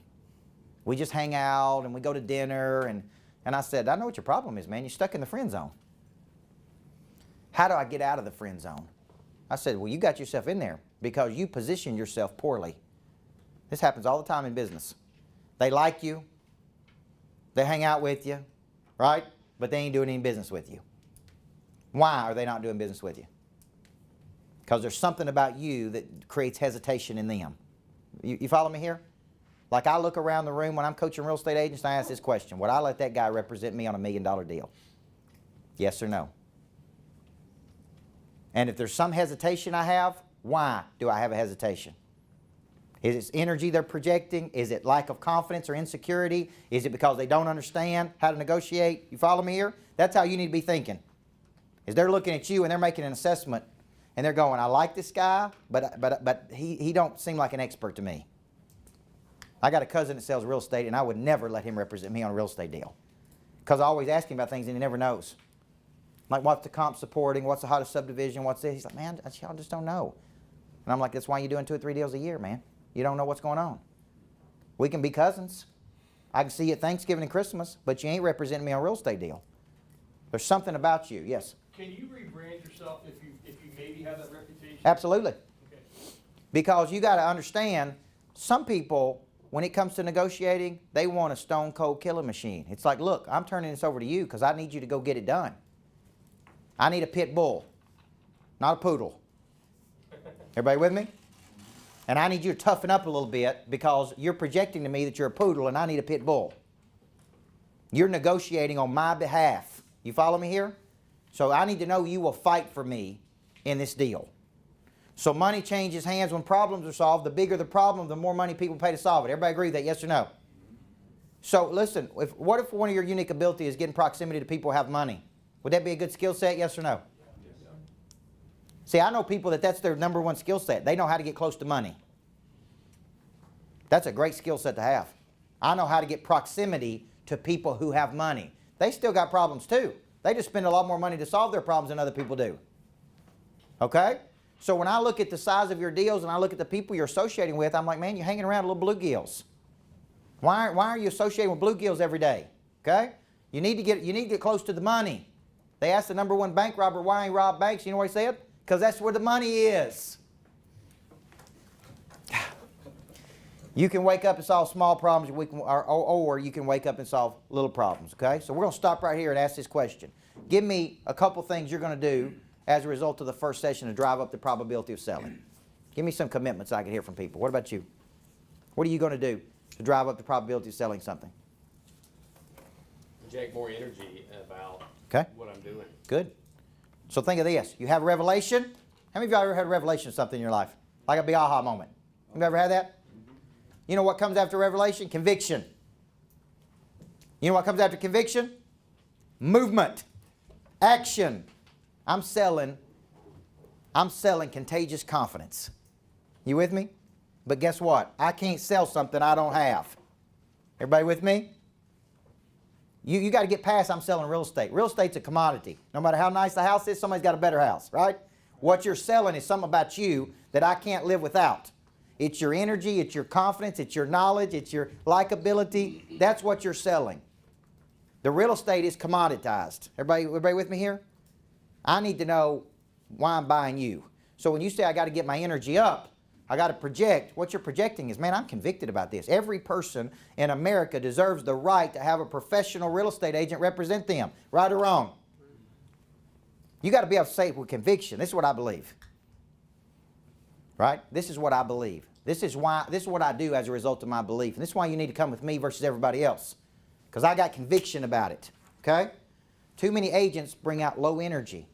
We just hang out, and we go to dinner, and I said, I know what your problem is, man. You're stuck in the friend zone. How do I get out of the friend zone? I said, well, you got yourself in there because you positioned yourself poorly. This happens all the time in business. They like you. They hang out with you, right? But they ain't doing any business with you. Why are they not doing business with you? Because there's something about you that creates hesitation in them. You follow me here? Like I look around the room when I'm coaching real estate agents and I ask this question, would I let that guy represent me on $1 million deal? Yes or no? And if there's some hesitation I have, why do I have a hesitation? Is it energy they're projecting? Is it lack of confidence or insecurity? Is it because they don't understand how to negotiate? You follow me here? That's how you need to be thinking. Is they're looking at you and they're making an assessment and they're going, I like this guy, but he don't seem like an expert to me. I got a cousin that sells real estate and I would never let him represent me on a real estate deal. Because I always ask him about things and he never knows. Like, what's the comp supporting? What's the hottest subdivision? What's this? He's like, man, y'all just don't know. And I'm like, that's why you're doing 2 or 3 deals a year, man. You don't know what's going on. We can be cousins. I can see you at Thanksgiving and Christmas, but you ain't representing me on a real estate deal. There's something about you. Yes? Can you rebrand yourself if you maybe have that reputation? Absolutely. Okay. Because you got to understand, some people, when it comes to negotiating, they want a stone cold killing machine. It's like, look, I'm turning this over to you because I need you to go get it done. I need a pit bull, not a poodle. Everybody with me? And I need you to toughen up a little bit because you're projecting to me that you're a poodle and I need a pit bull. You're negotiating on my behalf. You follow me here? So I need to know you will fight for me in this deal. So money changes hands when problems are solved. The bigger the problem, the more money people pay to solve it. Everybody agree with that, yes or no? So listen, what if one of your unique abilities is getting proximity to people who have money? Would that be a good skill set, yes or no? See, I know people that's their number one skill set. They know how to get close to money. That's a great skill set to have. I know how to get proximity to people who have money. They still got problems too. They just spend a lot more money to solve their problems than other people do. Okay? So when I look at the size of your deals and I look at the people you're associating with, I'm like, man, you're hanging around little bluegills. Why are you associating with bluegills every day? Okay? You need to get close to the money. They asked the number one bank robber why he robbed banks. You know what he said? Because that's where the money is. You can wake up and solve small problems, or you can wake up and solve little problems, okay? So we're going to stop right here and ask this question. Give me a couple things you're going to do as a result of the first session to drive up the probability of selling. Give me some commitments I can hear from people. What about you? What are you going to do to drive up the probability of selling something? Project more energy about Okay. what I'm doing. Good. So think of this. You have a revelation. How many of y'all ever had a revelation of something in your life? Like a big aha moment. You ever had that? You know what comes after revelation? Conviction. You know what comes after conviction? Movement. Action. I'm selling contagious confidence. You with me? But guess what? I can't sell something I don't have. Everybody with me? You got to get past I'm selling real estate. Real estate's a commodity. No matter how nice the house is, somebody's got a better house, right? What you're selling is something about you that I can't live without. It's your energy, it's your confidence, it's your knowledge, it's your likability. That's what you're selling. The real estate is commoditized. Everybody with me here? I need to know why I'm buying you. So when you say I got to get my energy up, I got to project, what you're projecting is, man, I'm convicted about this. Every person in America deserves the right to have a professional real estate agent represent them, right or wrong. You got to be able to say it with conviction. This is what I believe. Right? This is what I believe. This is what I do as a result of my belief. And this is why you need to come with me versus everybody else. Because I got conviction about it. Okay? Too many agents bring out low energy.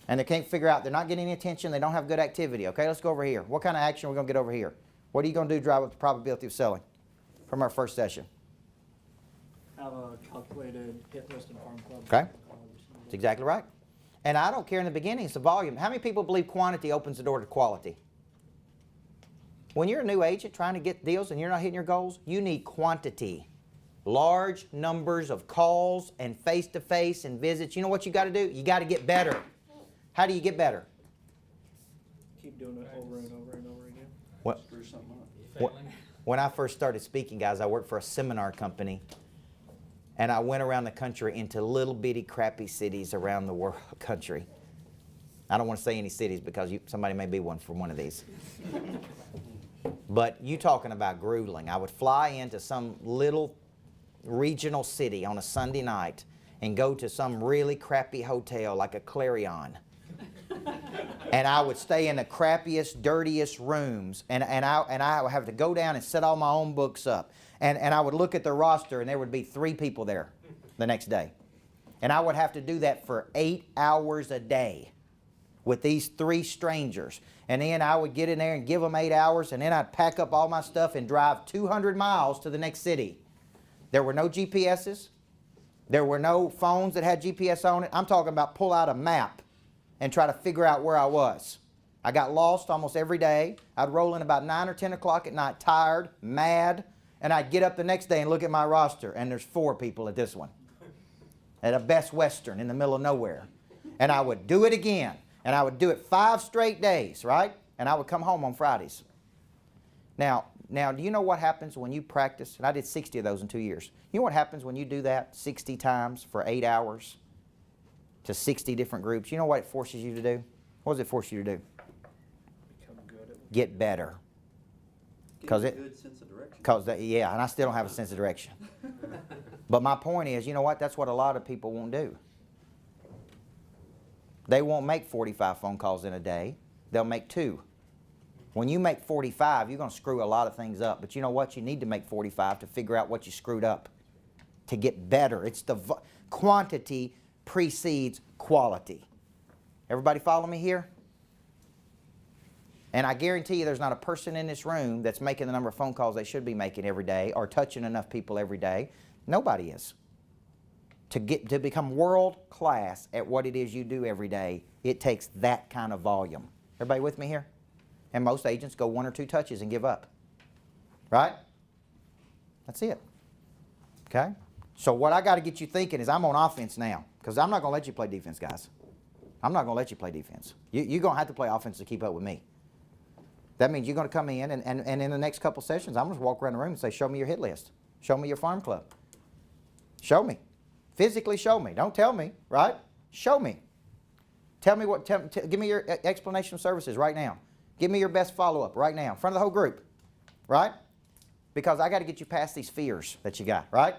And they can't figure out, they're not getting any attention, they don't have good activity. Okay, let's go over here. What kind of action are we going to get over here? What are you going to do to drive up the probability of selling from our first session? Have a calculated hit list and farm club. Okay. That's exactly right. And I don't care in the beginning, it's the volume. How many people believe quantity opens the door to quality? When you're a new agent trying to get deals and you're not hitting your goals, you need quantity. Large numbers of calls and face-to-face and visits. You know what you got to do? You got to get better. How do you get better? Keep doing it over and over and over again. What? Screw something up. When I first started speaking, guys, I worked for a seminar company. And I went around the country into little bitty crappy cities around the world country. I don't want to say any cities because somebody may be one from one of these. But you talking about grueling. I would fly into some little regional city on a Sunday night and go to some really crappy hotel like a Clarion. And I would stay in the crappiest, dirtiest rooms. And I would have to go down and set all my own books up. And I would look at the roster and there would be 3 people there the next day. And I would have to do that for 8 hours a day. with these 3 strangers. And then I would get in there and give them 8 hours, and then I'd pack up all my stuff and drive 200 miles to the next city. There were no GPSs. There were no phones that had GPS on it. I'm talking about pull out a map and try to figure out where I was. I got lost almost every day. I'd roll in about 9 or 10 o'clock at night, tired, mad, and I'd get up the next day and look at my roster, and there's 4 people at this one, at a Best Western in the middle of nowhere. And I would do it again, and I would do it 5 straight days, right? And I would come home on Fridays. Now, do you know what happens when you practice? And I did 60 of those in 2 years. You know what happens when you do that 60 times for 8 hours to 60 different groups? You know what it forces you to do? What does it force you to do? Become good at what Get better. Get a good sense of direction. Yeah, and I still don't have a sense of direction. But my point is, you know what? That's what a lot of people won't do. They won't make 45 phone calls in a day. They'll make 2. When you make 45, you're going to screw a lot of things up. But you know what? You need to make 45 to figure out what you screwed up, to get better. It's the quantity precedes quality. Everybody follow me here? And I guarantee you there's not a person in this room that's making the number of phone calls they should be making every day or touching enough people every day. Nobody is. To become world class at what it is you do every day, it takes that kind of volume. Everybody with me here? And most agents go 1 or 2 touches and give up. Right? That's it. Okay? So what I got to get you thinking is I'm on offense now, because I'm not going to let you play defense, guys. I'm not going to let you play defense. You're going to have to play offense to keep up with me. That means you're going to come in and in the next couple sessions, I'm going to walk around the room and say, show me your hit list. Show me your farm club. Show me. Physically show me. Don't tell me, right? Show me. Tell me what, give me your explanation of services right now. Give me your best follow-up right now in front of the whole group, right? Because I got to get you past these fears that you got, right?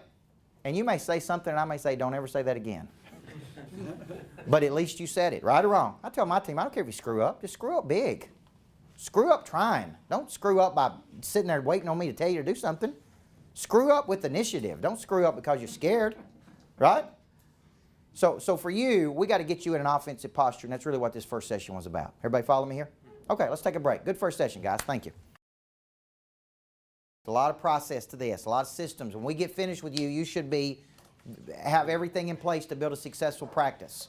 And you may say something and I may say, don't ever say that again. But at least you said it, right or wrong. I tell my team, I don't care if you screw up, just screw up big. Screw up trying. Don't screw up by sitting there waiting on me to tell you to do something. Screw up with initiative. Don't screw up because you're scared, right? So for you, we got to get you in an offensive posture, and that's really what this first session was about. Everybody follow me here? Okay, let's take a break. Good first session, guys. Thank you. A lot of process to this, a lot of systems. When we get finished with you, you should have everything in place to build a successful practice.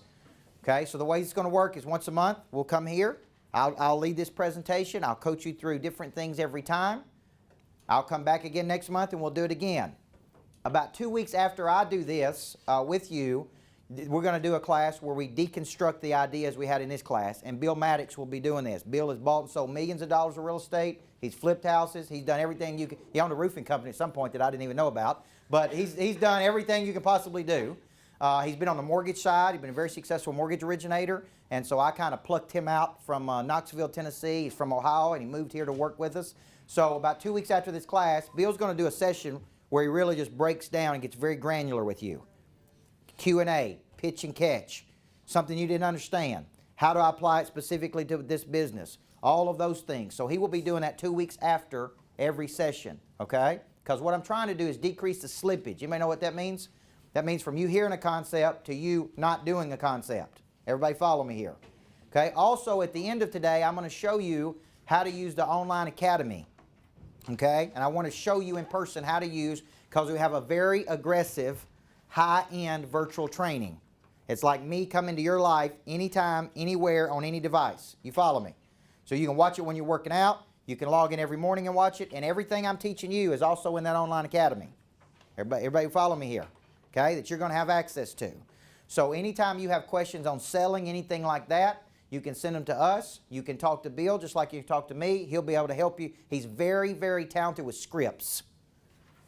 Okay, so the way it's going to work is once a month, we'll come here. I'll lead this presentation. I'll coach you through different things every time. I'll come back again next month and we'll do it again. About 2 weeks after I do this with you, we're going to do a class where we deconstruct the ideas we had in this class, and Bill Maddox will be doing this. Bill has bought and sold millions of dollars of real estate. He's flipped houses. He's done everything you can. He owned a roofing company at some point that I didn't even know about, but he's done everything you can possibly do. He's been on the mortgage side. He's been a very successful mortgage originator, and so I kind of plucked him out from Knoxville, Tennessee. He's from Ohio, and he moved here to work with us. So about 2 weeks after this class, Bill's going to do a session where he really just breaks down and gets very granular with you. Q&A, pitch and catch, something you didn't understand, how to apply it specifically to this business, all of those things. So he will be doing that 2 weeks after every session, okay? Because what I'm trying to do is decrease the slippage. You may know what that means? That means from you hearing a concept to you not doing a concept. Everybody follow me here. Okay? Also, at the end of today, I'm going to show you how to use the online academy. Okay? And I want to show you in person how to use, because we have a very aggressive, high-end virtual training. It's like me coming to your life anytime, anywhere, on any device. You follow me? So you can watch it when you're working out. You can log in every morning and watch it. And everything I'm teaching you is also in that online academy. Everybody follow me here? Okay, that you're going to have access to. So anytime you have questions on selling, anything like that, you can send them to us. You can talk to Bill just like you talk to me. He'll be able to help you. He's very, very talented with scripts.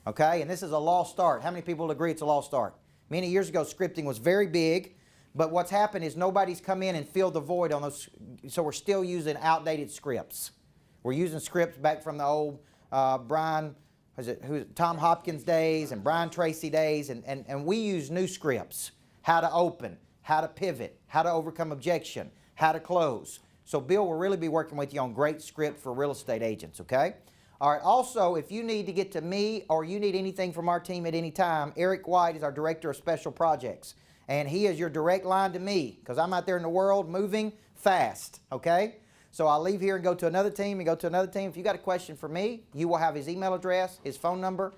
Okay, and this is a lost art. How many people agree it's a lost art? Many years ago, scripting was very big, but what's happened is nobody's come in and filled the void on those, so we're still using outdated scripts. We're using scripts back from the old Tom Hopkins days and Brian Tracy days, and we use new scripts. How to open, how to pivot, how to overcome objection, how to close. So Bill will really be working with you on great script for real estate agents, okay? All right, also, if you need to get to me or you need anything from our team at any time, Eric White is our Director of Special Projects. And he is your direct line to me, because I'm out there in the world moving, fast, okay? So I'll leave here and go to another team and go to another team. If you got a question for me, you will have his email address, his phone number.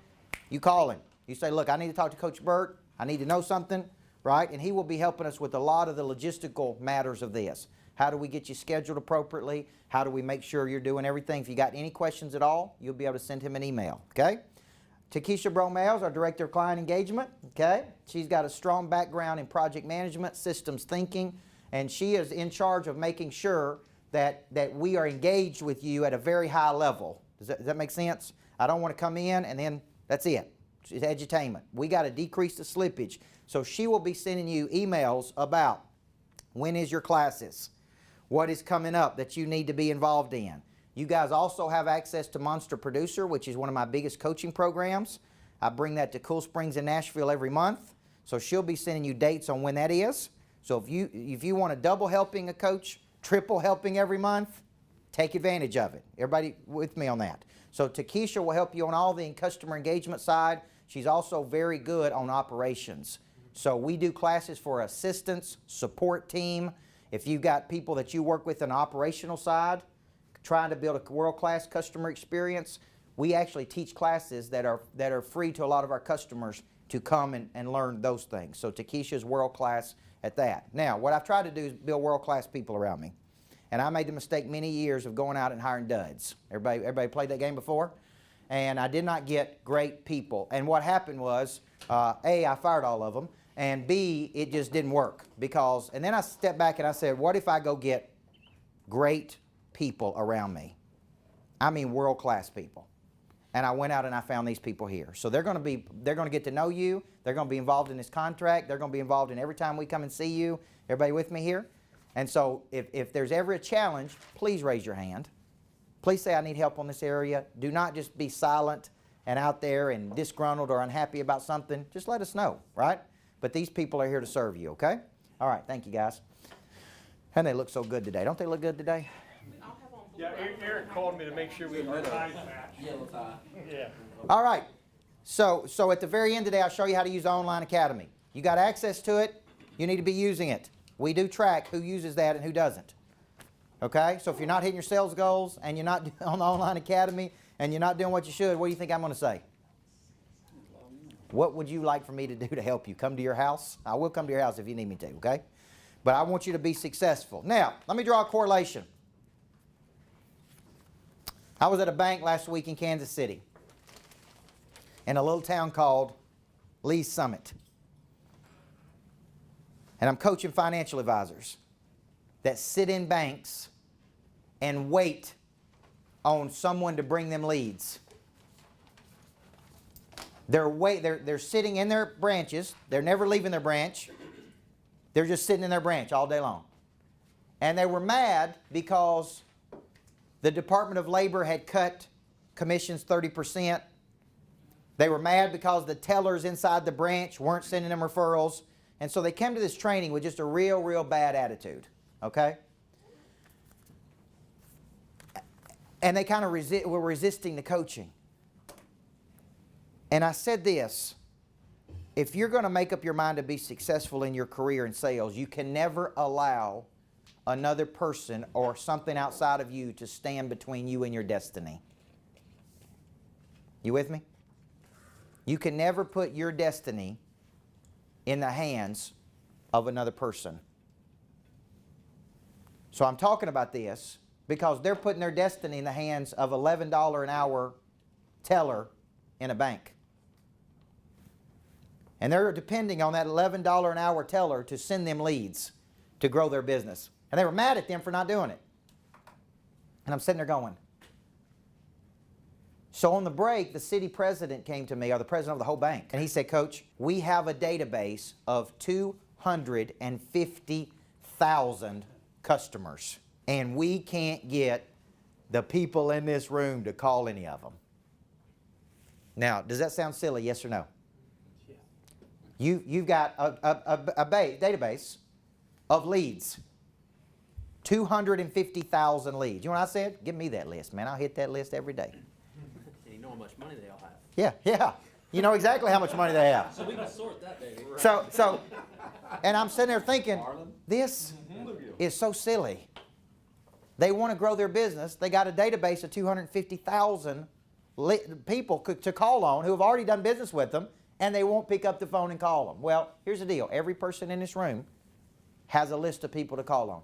You call him. You say, look, I need to talk to Coach Burt. I need to know something, right? And he will be helping us with a lot of the logistical matters of this. How do we get you scheduled appropriately? How do we make sure you're doing everything? If you got any questions at all, you'll be able to send him an email, okay? Takesha Bromales, our Director of Client Engagement, okay? She's got a strong background in project management, systems thinking, and she is in charge of making sure that we are engaged with you at a very high level. Does that make sense? I don't want to come in and then that's it. It's edutainment. We got to decrease the slippage. So she will be sending you emails about when is your classes, what is coming up that you need to be involved in. You guys also have access to Monster Producer, which is one of my biggest coaching programs. I bring that to Cool Springs and Nashville every month. So she'll be sending you dates on when that is. So if you want a double helping a coach, triple helping every month, take advantage of it. Everybody with me on that? So Takesha will help you on all the customer engagement side. She's also very good on operations. So we do classes for assistants, support team. If you've got people that you work with on the operational side, trying to build a world-class customer experience, we actually teach classes that are free to a lot of our customers to come and learn those things. So Takesha's world-class at that. Now, what I've tried to do is build world-class people around me. And I made the mistake many years of going out and hiring duds. Everybody played that game before? And I did not get great people. And what happened was, A, I fired all of them, and B, it just didn't work. And then I stepped back and I said, what if I go get great people around me? I mean world-class people. And I went out and I found these people here. So they're going to get to know you. They're going to be involved in this contract. They're going to be involved in every time we come and see you. Everybody with me here? And so if there's ever a challenge, please raise your hand. Please say, I need help on this area. Do not just be silent and out there and disgruntled or unhappy about something. Just let us know, right? But these people are here to serve you, okay? All right, thank you, guys. And they look so good today. Don't they look good today? Yeah, Eric called me to make sure we our ties match. Yellow tie. Yeah. All right. So at the very end today, I'll show you how to use the Online Academy. You got access to it. You need to be using it. We do track who uses that and who doesn't. Okay? So if you're not hitting your sales goals and you're not on the Online Academy and you're not doing what you should, what do you think I'm going to say? What would you like for me to do to help you? Come to your house? I will come to your house if you need me to, okay? But I want you to be successful. Now, let me draw a correlation. I was at a bank last week in Kansas City in a little town called Lee's Summit. And I'm coaching financial advisors that sit in banks and wait on someone to bring them leads. They're sitting in their branches. They're never leaving their branch. They're just sitting in their branch all day long. And they were mad because the Department of Labor had cut commissions 30%. They were mad because the tellers inside the branch weren't sending them referrals. And so they came to this training with just a real bad attitude, okay? And they kind of were resisting the coaching. And I said this, if you're going to make up your mind to be successful in your career in sales, you can never allow another person or something outside of you to stand between you and your destiny. You with me? You can never put your destiny in the hands of another person. So I'm talking about this because they're putting their destiny in the hands of $11 an hour teller in a bank. And they're depending on that $11 an hour teller to send them leads to grow their business. And they were mad at them for not doing it. And I'm sitting there going. So on the break, the city president came to me, or the president of the whole bank, and he said, Coach, we have a database of 250,000 customers, and we can't get the people in this room to call any of them. Now, does that sound silly, yes or no? Yeah. You've got a database of leads. 250,000 leads. You know what I said? Give me that list, man. I'll hit that list every day. And you know how much money they all have. Yeah. You know exactly how much money they have. So we can sort that, baby. So, and I'm sitting there thinking, this is so silly. They want to grow their business. They got a database of 250,000 people to call on who have already done business with them, and they won't pick up the phone and call them. Well, here's the deal. Every person in this room has a list of people to call on.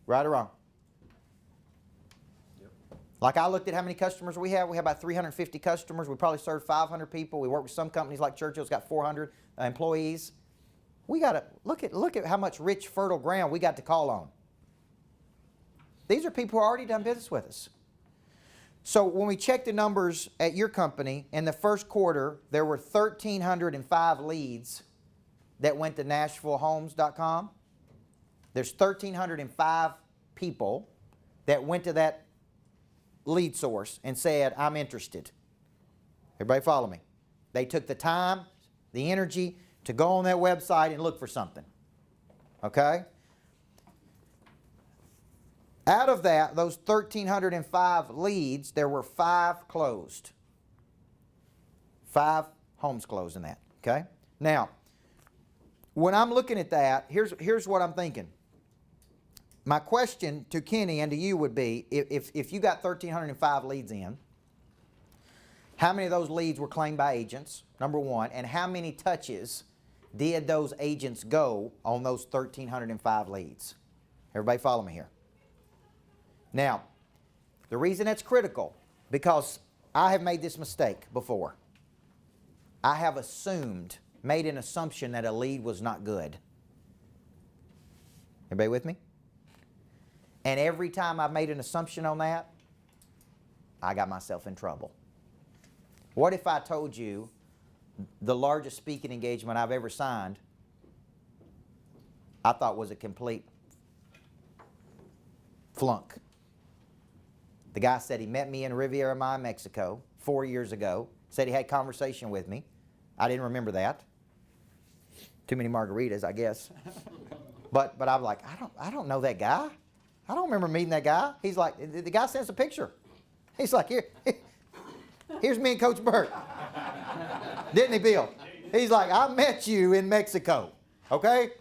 Right or wrong? Like I looked at how many customers we have. We have about 350 customers. We probably serve 500 people. We work with some companies like Churchill's got 400 employees. We got to look at how much rich, fertile ground we got to call on. These are people who already done business with us. So when we check the numbers at your company, in the first quarter, there were 1,305 leads that went to NashvilleHomes.com. There's 1,305 people that went to that lead source and said, I'm interested. Everybody follow me? They took the time, the energy to go on that website and look for something. Okay? Out of that, those 1,305 leads, there were 5 closed. 5 homes closed in that. Okay? Now, when I'm looking at that, here's what I'm thinking. My question to Kenny and to you would be, if you got 1,305 leads in, how many of those leads were claimed by agents, number one, and how many touches did those agents go on those 1,305 leads? Everybody follow me here. Now, the reason that's critical, because I have made this mistake before. I have made an assumption that a lead was not good. Everybody with me? And every time I've made an assumption on that, I got myself in trouble. What if I told you the largest speaking engagement I've ever signed, I thought was a complete flunk? The guy said he met me in Riviera Maya, Mexico, 4 years ago. Said he had conversation with me. I didn't remember that. Too many margaritas, I guess. But I'm like, I don't know that guy. I don't remember meeting that guy. He's like, the guy sends a picture. He's like, here's me and Coach Burt. Didn't he, Bill? He's like, I met you in Mexico. Okay?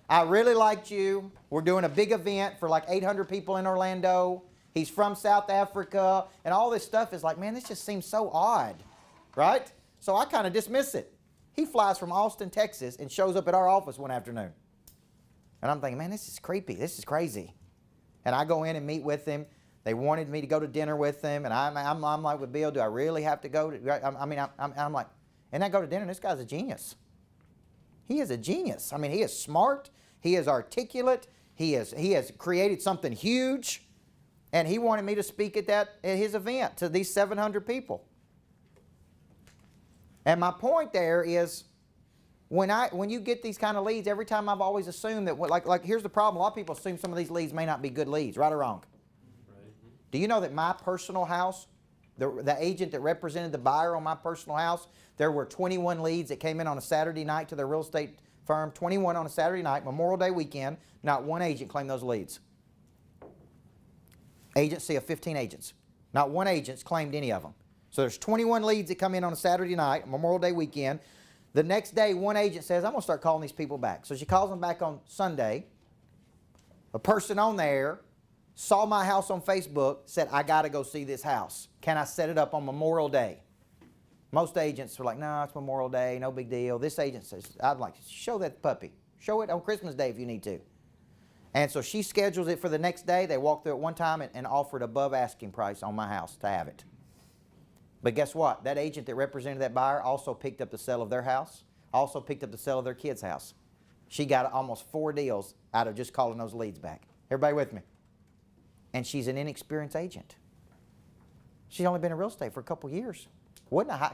I really liked you. We're doing a big event for like 800 people in Orlando. He's from South Africa. And all this stuff is like, man, this just seems so odd. Right? So I kind of dismiss it. He flies from Austin, Texas, and shows up at our office one afternoon. And I'm thinking, man, this is creepy. This is crazy. And I go in and meet with him. They wanted me to go to dinner with them. And I'm like with Bill, do I really have to go? I'm like, and I go to dinner, and this guy's a genius. He is a genius. I mean, he is smart. He is articulate. He has created something huge. And he wanted me to speak at his event to these 700 people. And my point there is, when you get these kind of leads, every time I've always assumed that, like here's the problem. A lot of people assume some of these leads may not be good leads, right or wrong? Right. Do you know that my personal house, the agent that represented the buyer on my personal house, there were 21 leads that came in on a Saturday night to their real estate firm, 21 on a Saturday night, Memorial Day weekend. Not one agent claimed those leads. Agency of 15 agents. Not one agent's claimed any of them. So there's 21 leads that come in on a Saturday night, Memorial Day weekend. The next day, one agent says, I'm going to start calling these people back. So she calls them back on Sunday. A person on there saw my house on Facebook, said, I got to go see this house. Can I set it up on Memorial Day? Most agents are like, no, it's Memorial Day, no big deal. This agent says, I'd like to show that puppy. Show it on Christmas Day if you need to. And so she schedules it for the next day. They walk through it one time and offered above asking price on my house to have it. But guess what? That agent that represented that buyer also picked up the sale of their house, also picked up the sale of their kid's house. She got almost 4 deals out of just calling those leads back. Everybody with me? And she's an inexperienced agent. She's only been in real estate for a couple years.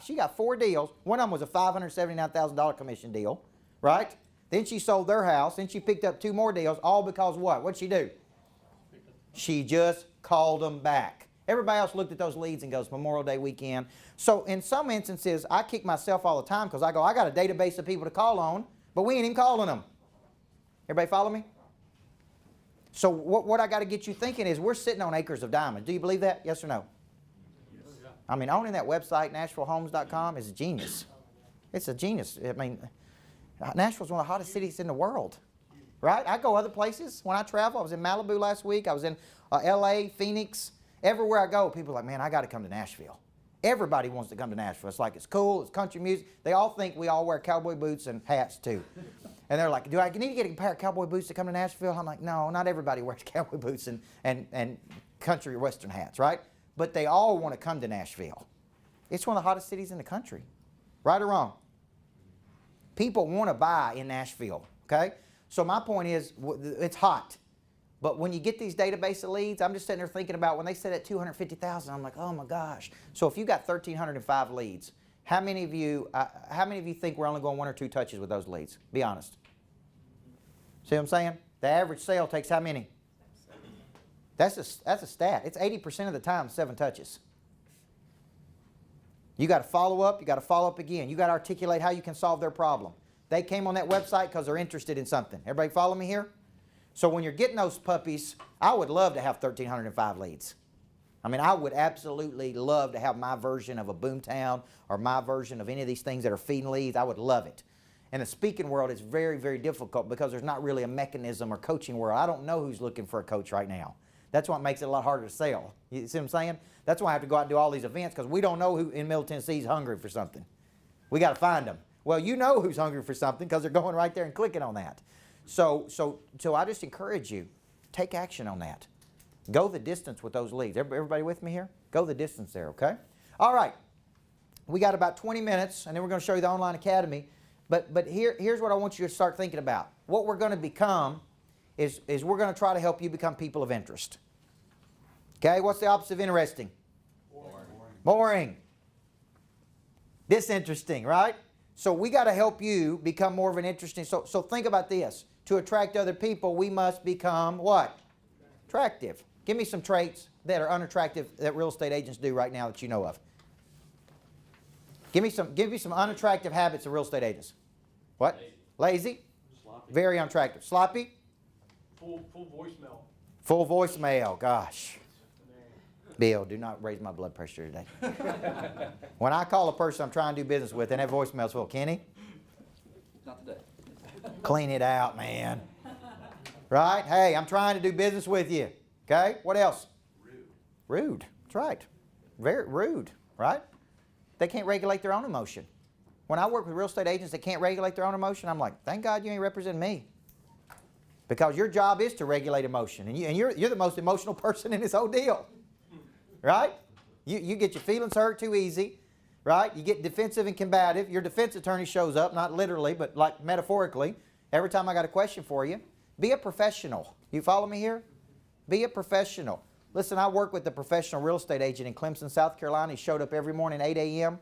She got 4 deals. One of them was a $579,000 commission deal, right? Then she sold their house. Then she picked up 2 more deals, all because what? What'd she do? She just called them back. Everybody else looked at those leads and goes, Memorial Day weekend. So in some instances, I kick myself all the time because I go, I got a database of people to call on, but we ain't even calling them. Everybody follow me? So what I got to get you thinking is we're sitting on acres of diamonds. Do you believe that? Yes or no? Yes. I mean, owning that website, NashvilleHomes.com, is a genius. It's a genius. I mean, Nashville's one of the hottest cities in the world. right? I go other places when I travel. I was in Malibu last week. I was in LA, Phoenix. Everywhere I go, people are like, man, I got to come to Nashville. Everybody wants to come to Nashville. It's like, it's cool, it's country music. They all think we all wear cowboy boots and hats too. And they're like, do I need to get a pair of cowboy boots to come to Nashville? I'm like, no, not everybody wears cowboy boots and country or western hats, right? But they all want to come to Nashville. It's one of the hottest cities in the country. Right or wrong? People want to buy in Nashville, okay? So my point is, it's hot. But when you get these database of leads, I'm just sitting there thinking about when they said at 250,000, I'm like, oh my gosh. So if you got 1,305 leads, how many of you think we're only going 1 or 2 touches with those leads? Be honest. See what I'm saying? The average sale takes how many? That's a stat. It's 80% of the time 7 touches. You got to follow up. You got to follow up again. You got to articulate how you can solve their problem. They came on that website because they're interested in something. Everybody follow me here? So when you're getting those puppies, I would love to have 1,305 leads. I mean, I would absolutely love to have my version of a Boomtown or my version of any of these things that are feeding leads. I would love it. In the speaking world, it's very, very difficult because there's not really a mechanism or coaching world. I don't know who's looking for a coach right now. That's what makes it a lot harder to sell. You see what I'm saying? That's why I have to go out and do all these events because we don't know who in Middle Tennessee is hungry for something. We got to find them. Well, you know who's hungry for something because they're going right there and clicking on that. So I just encourage you, take action on that. Go the distance with those leads. Everybody with me here? Go the distance there, okay? All right. We got about 20 minutes, and then we're going to show you the online academy. But here's what I want you to start thinking about. What we're going to become is we're going to try to help you become people of interest. Okay? What's the opposite of interesting? Boring. Disinteresting, right? So we got to help you become more of an interesting. So think about this. To attract other people, we must become what? Attractive. Give me some traits that are unattractive that real estate agents do right now that you know of. Give me some unattractive habits of real estate agents. What? Lazy? Sloppy. Very unattractive. Sloppy? Full voicemail. Full voicemail. Gosh. Bill, do not raise my blood pressure today. When I call a person I'm trying to do business with and that voicemail's full, Kenny, Not today. clean it out, man. Right? Hey, I'm trying to do business with you. Okay? What else? Rude. That's right. Very rude, right? They can't regulate their own emotion. When I work with real estate agents that can't regulate their own emotion, I'm like, thank God you ain't representing me. Because your job is to regulate emotion. And you're the most emotional person in this whole deal. Right? You get your feelings hurt too easy. Right? You get defensive and combative. Your defense attorney shows up, not literally, but like metaphorically, every time I got a question for you. Be a professional. You follow me here? Be a professional. Listen, I work with a professional real estate agent in Clemson, South Carolina. He showed up every morning at 8 a.m.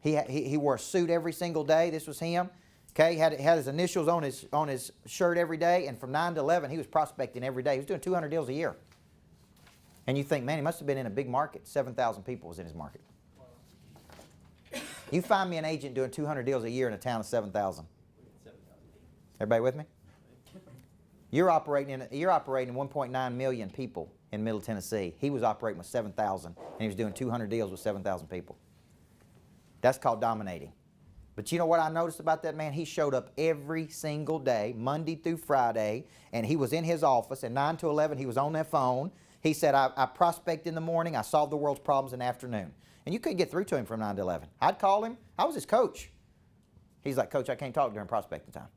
He wore a suit every single day. This was him. Okay, he had his initials on his shirt every day, and from 9 to 11, he was prospecting every day. He was doing 200 deals a year. And you think, man, he must have been in a big market. 7,000 people was in his market. You find me an agent doing 200 deals a year in a town of 7,000. Everybody with me? You're operating 1.9 million people in Middle Tennessee. He was operating with 7,000, and he was doing 200 deals with 7,000 people. That's called dominating. But you know what I noticed about that man? He showed up every single day, Monday through Friday, and he was in his office. At 9 to 11, he was on that phone. He said, I prospect in the morning. I solve the world's problems in the afternoon. And you couldn't get through to him from 9 to 11. I'd call him. I was his coach. He's like, Coach, I can't talk during prospecting time.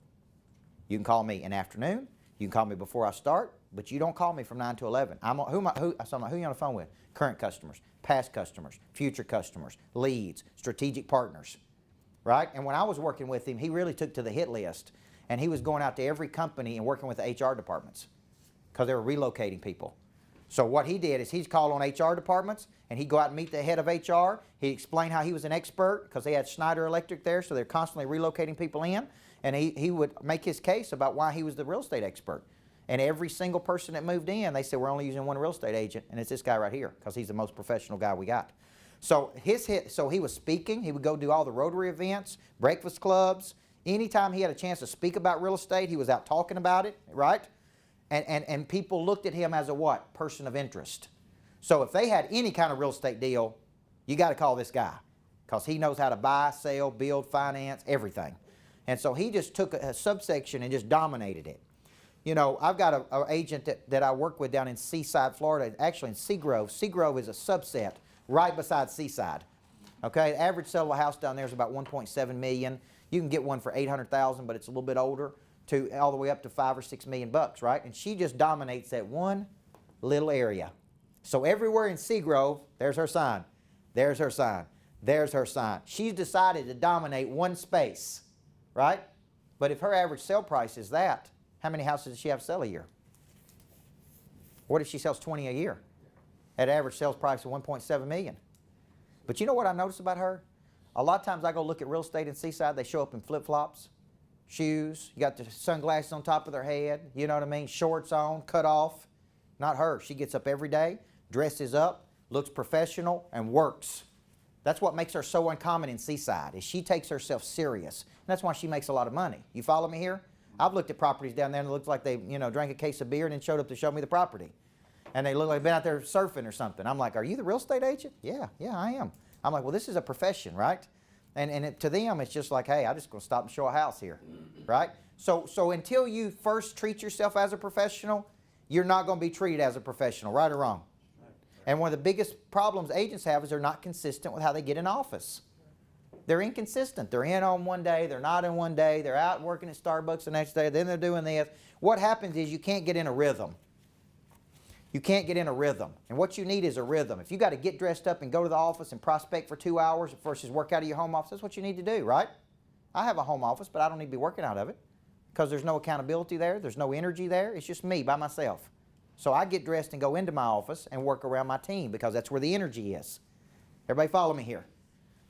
You can call me in the afternoon. You can call me before I start, but you don't call me from 9 to 11. Who are you on the phone with? Current customers, past customers, future customers, leads, strategic partners, right? And when I was working with him, he really took to the hit list, and he was going out to every company and working with the HR departments because they were relocating people. So what he did is he'd call on HR departments, and he'd go out and meet the head of HR. He'd explain how he was an expert because they had Schneider Electric there, so they're constantly relocating people in. And he would make his case about why he was the real estate expert. And every single person that moved in, they said, we're only using one real estate agent, and it's this guy right here because he's the most professional guy we got. So he was speaking. He would go do all the Rotary events, breakfast clubs. Anytime he had a chance to speak about real estate, he was out talking about it, right? And people looked at him as a what? Person of interest. So if they had any kind of real estate deal, you got to call this guy because he knows how to buy, sell, build, finance, everything. And so he just took a subsection and just dominated it. You know, I've got a agent that I work with down in Seaside, Florida, actually in Seagrove. Seagrove is a subset right beside Seaside. Okay, the average sale of a house down there is about 1.7 million. You can get one for 800,000, but it's a little bit older, to all the way up to 5 or 6 million bucks, right? And she just dominates that one little area. So everywhere in Seagrove, there's her sign. There's her sign. There's her sign. She's decided to dominate one space, right? But if her average sale price is that, how many houses does she have to sell a year? What if she sells 20 a year at an average sales price of 1.7 million? But you know what I notice about her? A lot of times I go look at real estate in Seaside, they show up in flip-flops, shoes, you got the sunglasses on top of their head, you know what I mean, shorts on, cut off. Not her. She gets up every day, dresses up, looks professional, and works. That's what makes her so uncommon in Seaside, is she takes herself serious. And that's why she makes a lot of money. You follow me here? I've looked at properties down there and it looks like they, you know, drank a case of beer and then showed up to show me the property. And they look like they've been out there surfing or something. I'm like, are you the real estate agent? Yeah, I am. I'm like, well, this is a profession, right? And to them, it's just like, hey, I'm just going to stop and show a house here, right? So until you first treat yourself as a professional, you're not going to be treated as a professional, right or wrong? And one of the biggest problems agents have is they're not consistent with how they get in office. They're inconsistent. They're in on one day, they're not in one day, they're out working at Starbucks the next day, then they're doing this. What happens is you can't get in a rhythm. You can't get in a rhythm. And what you need is a rhythm. If you got to get dressed up and go to the office and prospect for 2 hours versus work out of your home office, that's what you need to do, right? I have a home office, but I don't need to be working out of it because there's no accountability there. There's no energy there. It's just me by myself. So I get dressed and go into my office and work around my team because that's where the energy is. Everybody follow me here?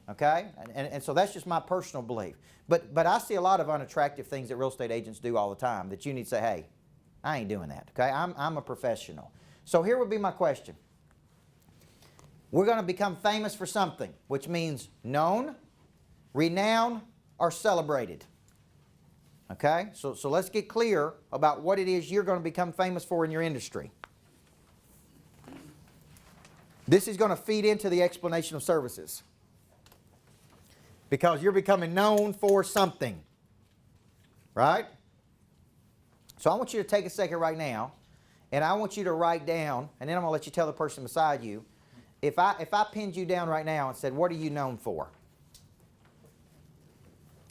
Okay? And so that's just my personal belief. But I see a lot of unattractive things that real estate agents do all the time that you need to say, hey, I ain't doing that. Okay? I'm a professional. So here would be my question. We're going to become famous for something, which means known, renowned, or celebrated. Okay? So let's get clear about what it is you're going to become famous for in your industry. This is going to feed into the explanation of services. Because you're becoming known for something. Right? So I want you to take a second right now, and I want you to write down, and then I'm going to let you tell the person beside you, if I pinned you down right now and said, what are you known for?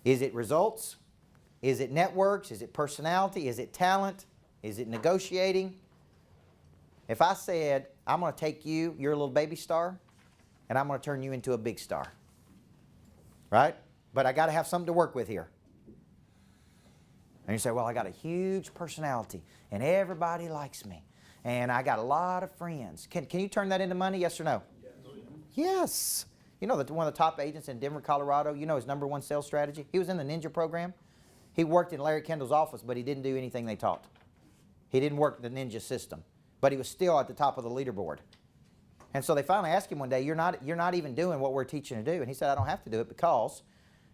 Is it results? Is it networks? Is it personality? Is it talent? Is it negotiating? If I said, I'm going to take you, you're a little baby star, and I'm going to turn you into a big star. Right? But I got to have something to work with here. And you say, well, I got a huge personality, and everybody likes me, and I got a lot of friends. Can you turn that into money, yes or no? Yes. You know that one of the top agents in Denver, Colorado, you know his #1 sales strategy? He was in the Ninja program. He worked in Larry Kendall's office, but he didn't do anything they taught. He didn't work the Ninja system, but he was still at the top of the leaderboard. And so they finally asked him one day, you're not even doing what we're teaching to do. And he said, I don't have to do it because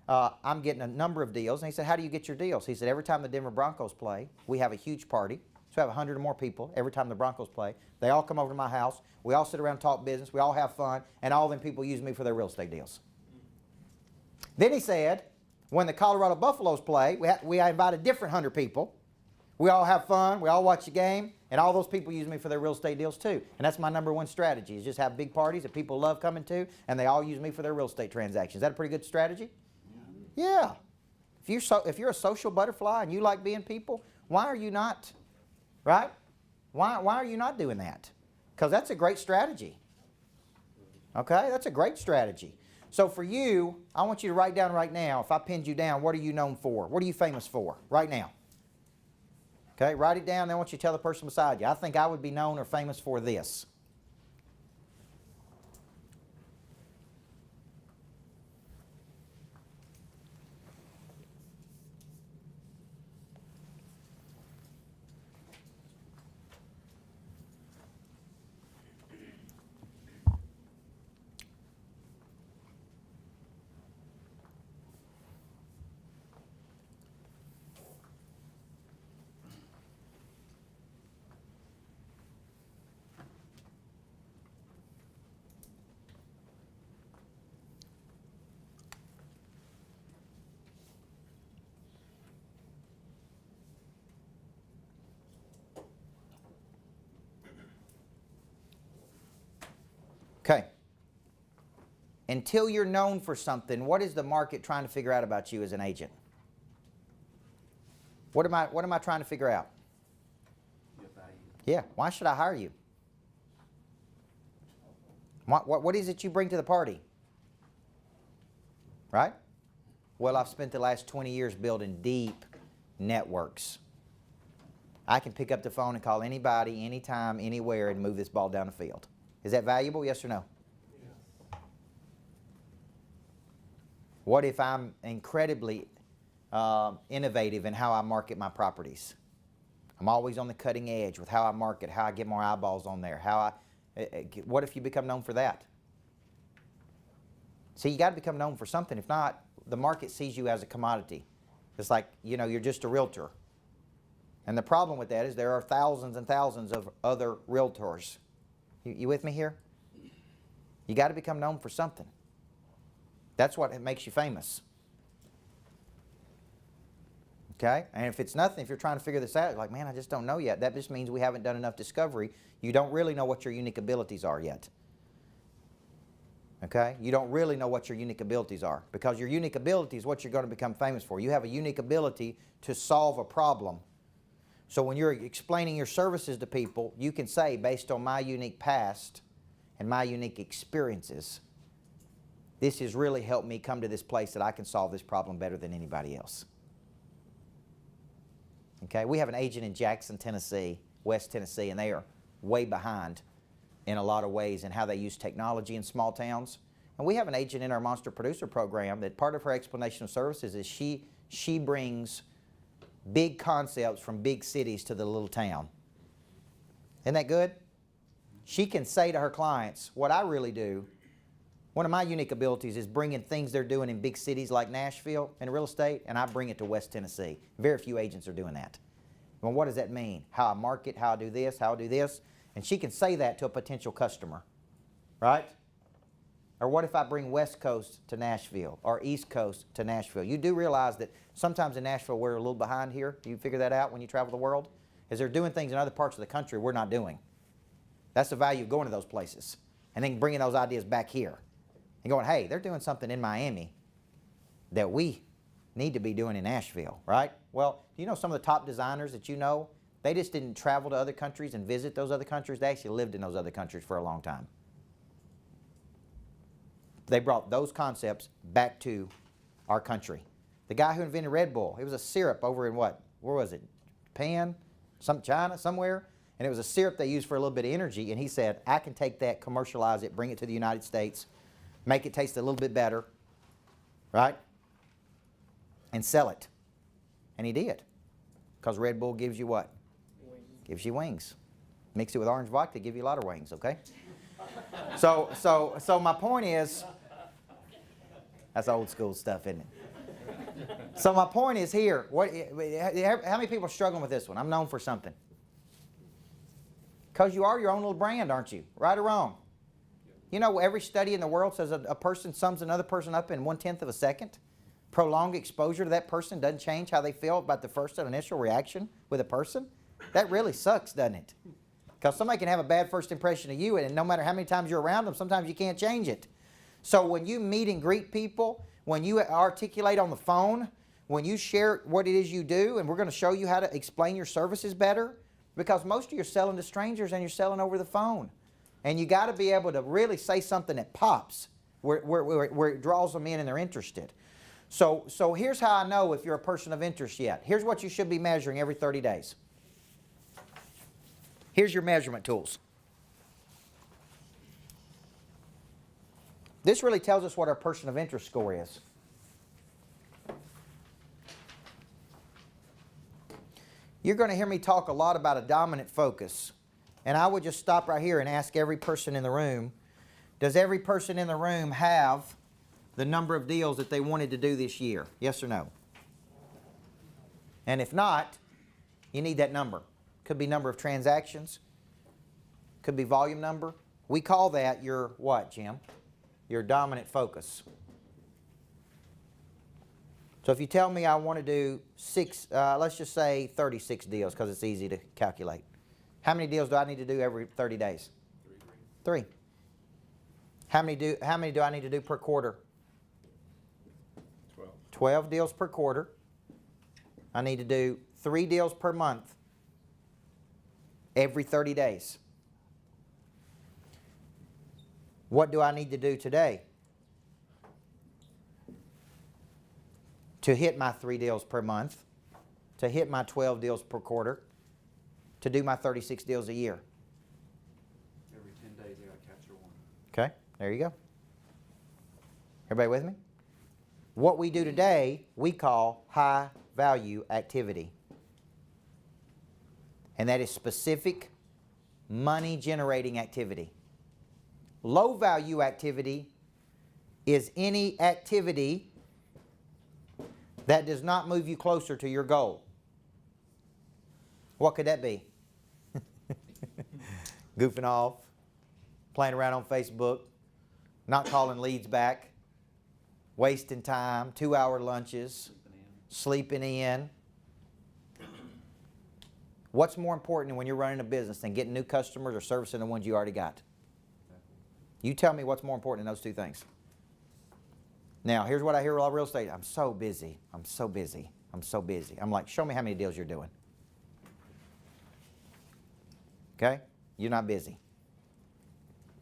I'm getting a number of deals. And he said, how do you get your deals? He said, every time the Denver Broncos play, we have a huge party. So we have 100 or more people every time the Broncos play. They all come over to my house. We all sit around and talk business. We all have fun. And all them people use me for their real estate deals. Then he said, when the Colorado Buffaloes play, we invite a different 100 people. We all have fun. We all watch the game. And all those people use me for their real estate deals too. And that's my #1 strategy, is just have big parties that people love coming to, and they all use me for their real estate transactions. Is that a pretty good strategy? Yeah. If you're a social butterfly and you like being people, why are you not, right? Why are you not doing that? Because that's a great strategy. Okay? That's a great strategy. So for you, I want you to write down right now, if I pinned you down, what are you known for? What are you famous for right now? Okay, write it down, then I want you to tell the person beside you, I think I would be known or famous for this. Okay. Until you're known for something, what is the market trying to figure out about you as an agent? What am I trying to figure out? Your value. Yeah, why should I hire you? What is it you bring to the party? Right? Well, I've spent the last 20 years building deep networks. I can pick up the phone and call anybody, anytime, anywhere, and move this ball down the field. Is that valuable, yes or no? What if I'm incredibly innovative in how I market my properties? I'm always on the cutting edge with how I market, how I get more eyeballs on there. What if you become known for that? See, you got to become known for something. If not, the market sees you as a commodity. It's like, you're just a realtor. And the problem with that is there are thousands and thousands of other realtors. You with me here? You got to become known for something. That's what makes you famous. Okay? And if it's nothing, if you're trying to figure this out, like, man, I just don't know yet. That just means we haven't done enough discovery. You don't really know what your unique abilities are yet. Okay? You don't really know what your unique abilities are, because your unique ability is what you're going to become famous for. You have a unique ability to solve a problem. So when you're explaining your services to people, you can say, based on my unique past and my unique experiences, this has really helped me come to this place that I can solve this problem better than anybody else. Okay, we have an agent in Jackson, Tennessee, West Tennessee, and they are way behind in a lot of ways in how they use technology in small towns. And we have an agent in our Monster Producer program that part of her explanation of services is she brings big concepts from big cities to the little town. Isn't that good? She can say to her clients, what I really do, one of my unique abilities is bringing things they're doing in big cities like Nashville in real estate, and I bring it to West Tennessee. Very few agents are doing that. Well, what does that mean? How I market, how I do this, how I do this. And she can say that to a potential customer, right? Or what if I bring West Coast to Nashville or East Coast to Nashville? You do realize that sometimes in Nashville we're a little behind here. Do you figure that out when you travel the world? Is they're doing things in other parts of the country we're not doing. That's the value of going to those places and then bringing those ideas back here and going, hey, they're doing something in Miami that we need to be doing in Nashville, right? Well, do you know some of the top designers that you know, they just didn't travel to other countries and visit those other countries. They actually lived in those other countries for a long time. They brought those concepts back to our country. The guy who invented Red Bull, it was a syrup over in what? Where was it? Japan? China, somewhere? And it was a syrup they used for a little bit of energy. And he said, I can take that, commercialize it, bring it to the United States, make it taste a little bit better, right? And sell it. And he did. Because Red Bull gives you what? Wings. Gives you wings. Mix it with orange vodka, give you a lot of wings, okay? So my point is, that's old school stuff, isn't it? So my point is here, how many people are struggling with this one? I'm known for something. Because you are your own little brand, aren't you? Right or wrong? You know, every study in the world says a person sums another person up in 1/10 of a second. Prolonged exposure to that person doesn't change how they feel about the first initial reaction with a person. That really sucks, doesn't it? Because somebody can have a bad first impression of you, and no matter how many times you're around them, sometimes you can't change it. So when you meet and greet people, when you articulate on the phone, when you share what it is you do, and we're going to show you how to explain your services better, because most of you are selling to strangers and you're selling over the phone. And you got to be able to really say something that pops, where it draws them in and they're interested. So here's how I know if you're a person of interest yet. Here's what you should be measuring every 30 days. Here's your measurement tools. This really tells us what our person of interest score is. You're going to hear me talk a lot about a dominant focus. And I would just stop right here and ask every person in the room, does every person in the room have the number of deals that they wanted to do this year? Yes or no? And if not, you need that number. Could be number of transactions. Could be volume number. We call that your what, Jim? Your dominant focus. So if you tell me I want to do let's just say 36 deals because it's easy to calculate. How many deals do I need to do every 30 days? 3. How many do I need to do per quarter? 12. 12 deals per quarter. I need to do 3 deals per month every 30 days. What do I need to do today to hit my 3 deals per month, to hit my 12 deals per quarter, to do my 36 deals a year? Every 10 days, I gotta capture one. Okay, there you go. Everybody with me? What we do today, we call high value activity. And that is specific money generating activity. Low value activity is any activity that does not move you closer to your goal. What could that be? Goofing off, playing around on Facebook, not calling leads back, wasting time, 2-hour lunches, sleeping in. What's more important when you're running a business than getting new customers or servicing the ones you already got? You tell me what's more important than those two things. Now, here's what I hear about real estate. I'm so busy. I'm so busy. I'm so busy. I'm like, show me how many deals you're doing. Okay? You're not busy.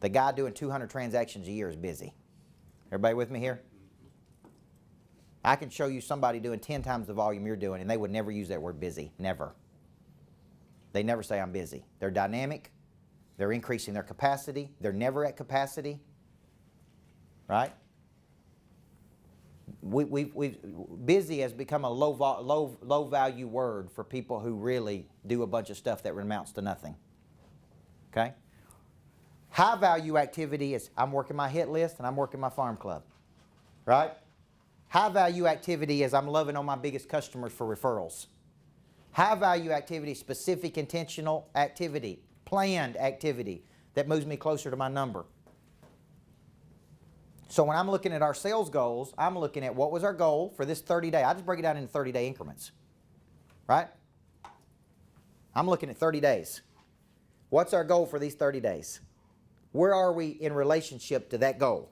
The guy doing 200 transactions a year is busy. Everybody with me here? I can show you somebody doing 10 times the volume you're doing, and they would never use that word busy. Never. They never say I'm busy. They're dynamic. They're increasing their capacity. They're never at capacity. Right? Busy has become a low value word for people who really do a bunch of stuff that amounts to nothing. Okay? High value activity is I'm working my hit list and I'm working my farm club. Right? High value activity is I'm loving on my biggest customers for referrals. High value activity, specific intentional activity, planned activity that moves me closer to my number. So when I'm looking at our sales goals, I'm looking at what was our goal for this 30-day. I just break it down into 30-day increments. Right? I'm looking at 30 days. What's our goal for these 30 days? Where are we in relationship to that goal?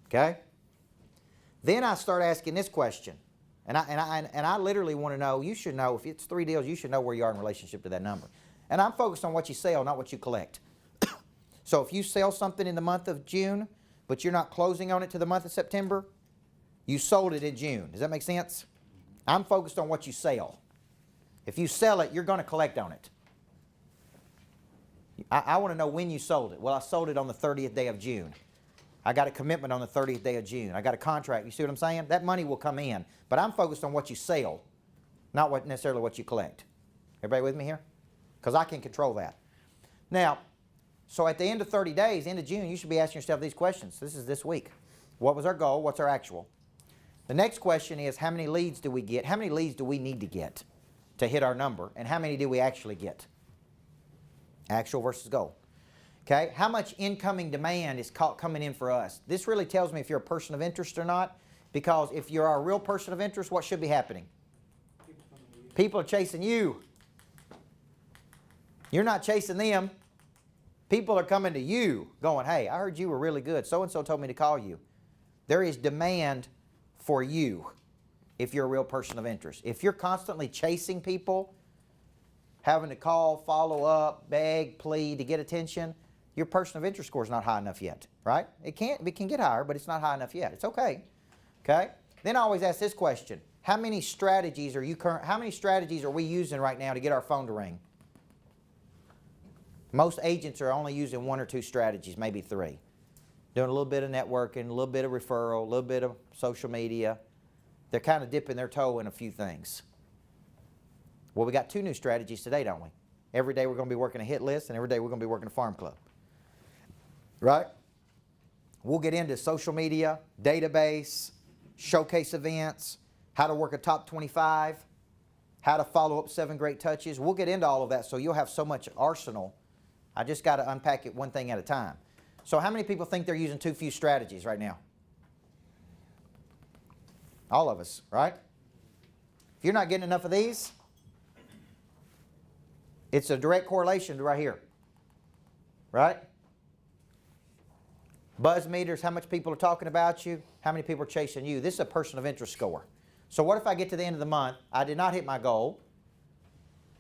Okay? Then I start asking this question. And I literally want to know, you should know, if it's 3 deals, you should know where you are in relationship to that number. And I'm focused on what you sell, not what you collect. So if you sell something in the month of June, but you're not closing on it to the month of September, you sold it in June. Does that make sense? I'm focused on what you sell. If you sell it, you're going to collect on it. I want to know when you sold it. Well, I sold it on the 30th day of June. I got a commitment on the 30th day of June. I got a contract. You see what I'm saying? That money will come in. But I'm focused on what you sell, not necessarily what you collect. Everybody with me here? Because I can control that. Now, so at the end of 30 days, end of June, you should be asking yourself these questions. This is this week. What was our goal? What's our actual? The next question is, how many leads do we get? How many leads do we need to get to hit our number? And how many do we actually get? Actual versus goal. Okay, how much incoming demand is coming in for us? This really tells me if you're a person of interest or not, because if you're a real person of interest, what should be happening? People are chasing you. You're not chasing them. People are coming to you going, hey, I heard you were really good. So-and-so told me to call you. There is demand for you if you're a real person of interest. If you're constantly chasing people, having to call, follow up, beg, plead to get attention, your person of interest score is not high enough yet, right? It can get higher, but it's not high enough yet. It's okay. Okay? Then I always ask this question. How many strategies are we using right now to get our phone to ring? Most agents are only using 1 or 2 strategies, maybe 3. Doing a little bit of networking, a little bit of referral, a little bit of social media. They're kind of dipping their toe in a few things. Well, we got 2 new strategies today, don't we? Every day we're going to be working a hit list, and every day we're going to be working a farm club. Right? We'll get into social media, database, showcase events, how to work a top 25, how to follow up 7 great touches. We'll get into all of that so you'll have so much arsenal. I just got to unpack it one thing at a time. So how many people think they're using too few strategies right now? All of us, right? If you're not getting enough of these, it's a direct correlation to right here. Right? Buzz meters, how much people are talking about you, how many people are chasing you. This is a person of interest score. So what if I get to the end of the month, I did not hit my goal,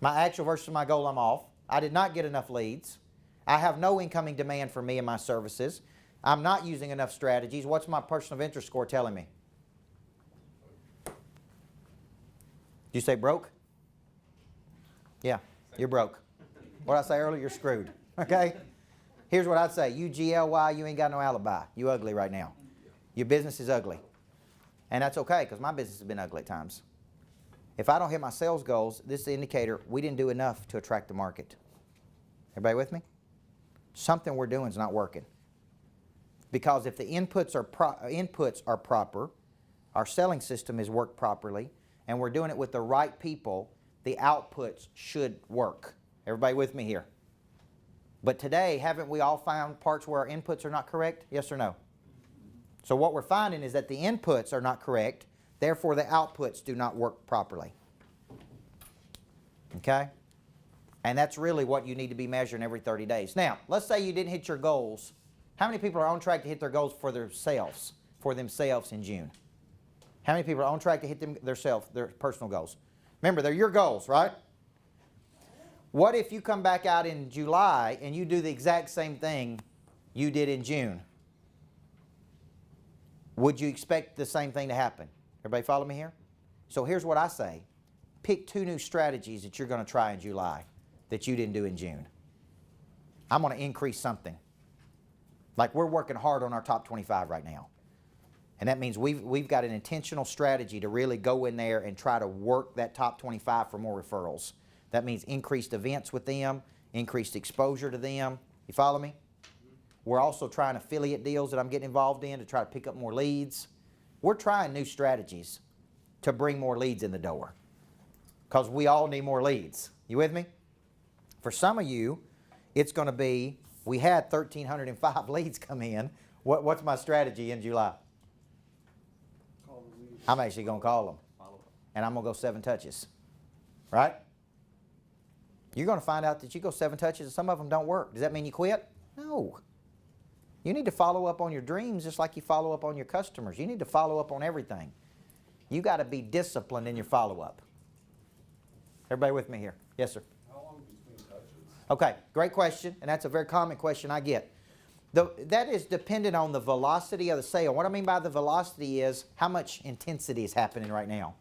my actual versus my goal, I'm off. I did not get enough leads. I have no incoming demand for me and my services. I'm not using enough strategies. What's my person of interest score telling me? Did you say broke? Yeah, you're broke. What did I say earlier? You're screwed. Okay? Here's what I'd say. You GLY, you ain't got no alibi. You ugly right now. Your business is ugly. And that's okay, because my business has been ugly at times. If I don't hit my sales goals, this is the indicator we didn't do enough to attract the market. Everybody with me? Something we're doing is not working. Because if the inputs are proper, our selling system is worked properly, and we're doing it with the right people, the outputs should work. Everybody with me here? But today, haven't we all found parts where our inputs are not correct? Yes or no? So what we're finding is that the inputs are not correct, therefore the outputs do not work properly. Okay? And that's really what you need to be measuring every 30 days. Now, let's say you didn't hit your goals. How many people are on track to hit their goals for themselves in June? How many people are on track to hit their personal goals? Remember, they're your goals, right? What if you come back out in July and you do the exact same thing you did in June? Would you expect the same thing to happen? Everybody follow me here? So here's what I say. Pick 2 new strategies that you're going to try in July that you didn't do in June. I'm going to increase something. Like we're working hard on our top 25 right now. And that means we've got an intentional strategy to really go in there and try to work that top 25 for more referrals. That means increased events with them, increased exposure to them. You follow me? We're also trying affiliate deals that I'm getting involved in to try to pick up more leads. We're trying new strategies to bring more leads in the door because we all need more leads. You with me? For some of you, it's going to be, we had 1,305 leads come in. What's my strategy in July? Call the lead. I'm actually going to call them, Follow up. and I'm going to go 7 touches. Right? You're going to find out that you go 7 touches and some of them don't work. Does that mean you quit? No. You need to follow up on your dreams just like you follow up on your customers. You need to follow up on everything. You got to be disciplined in your follow-up. Everybody with me here? Yes, sir. How long between touches? Okay, great question, and that's a very common question I get. That is dependent on the velocity of the sale. What I mean by the velocity is how much intensity is happening right now.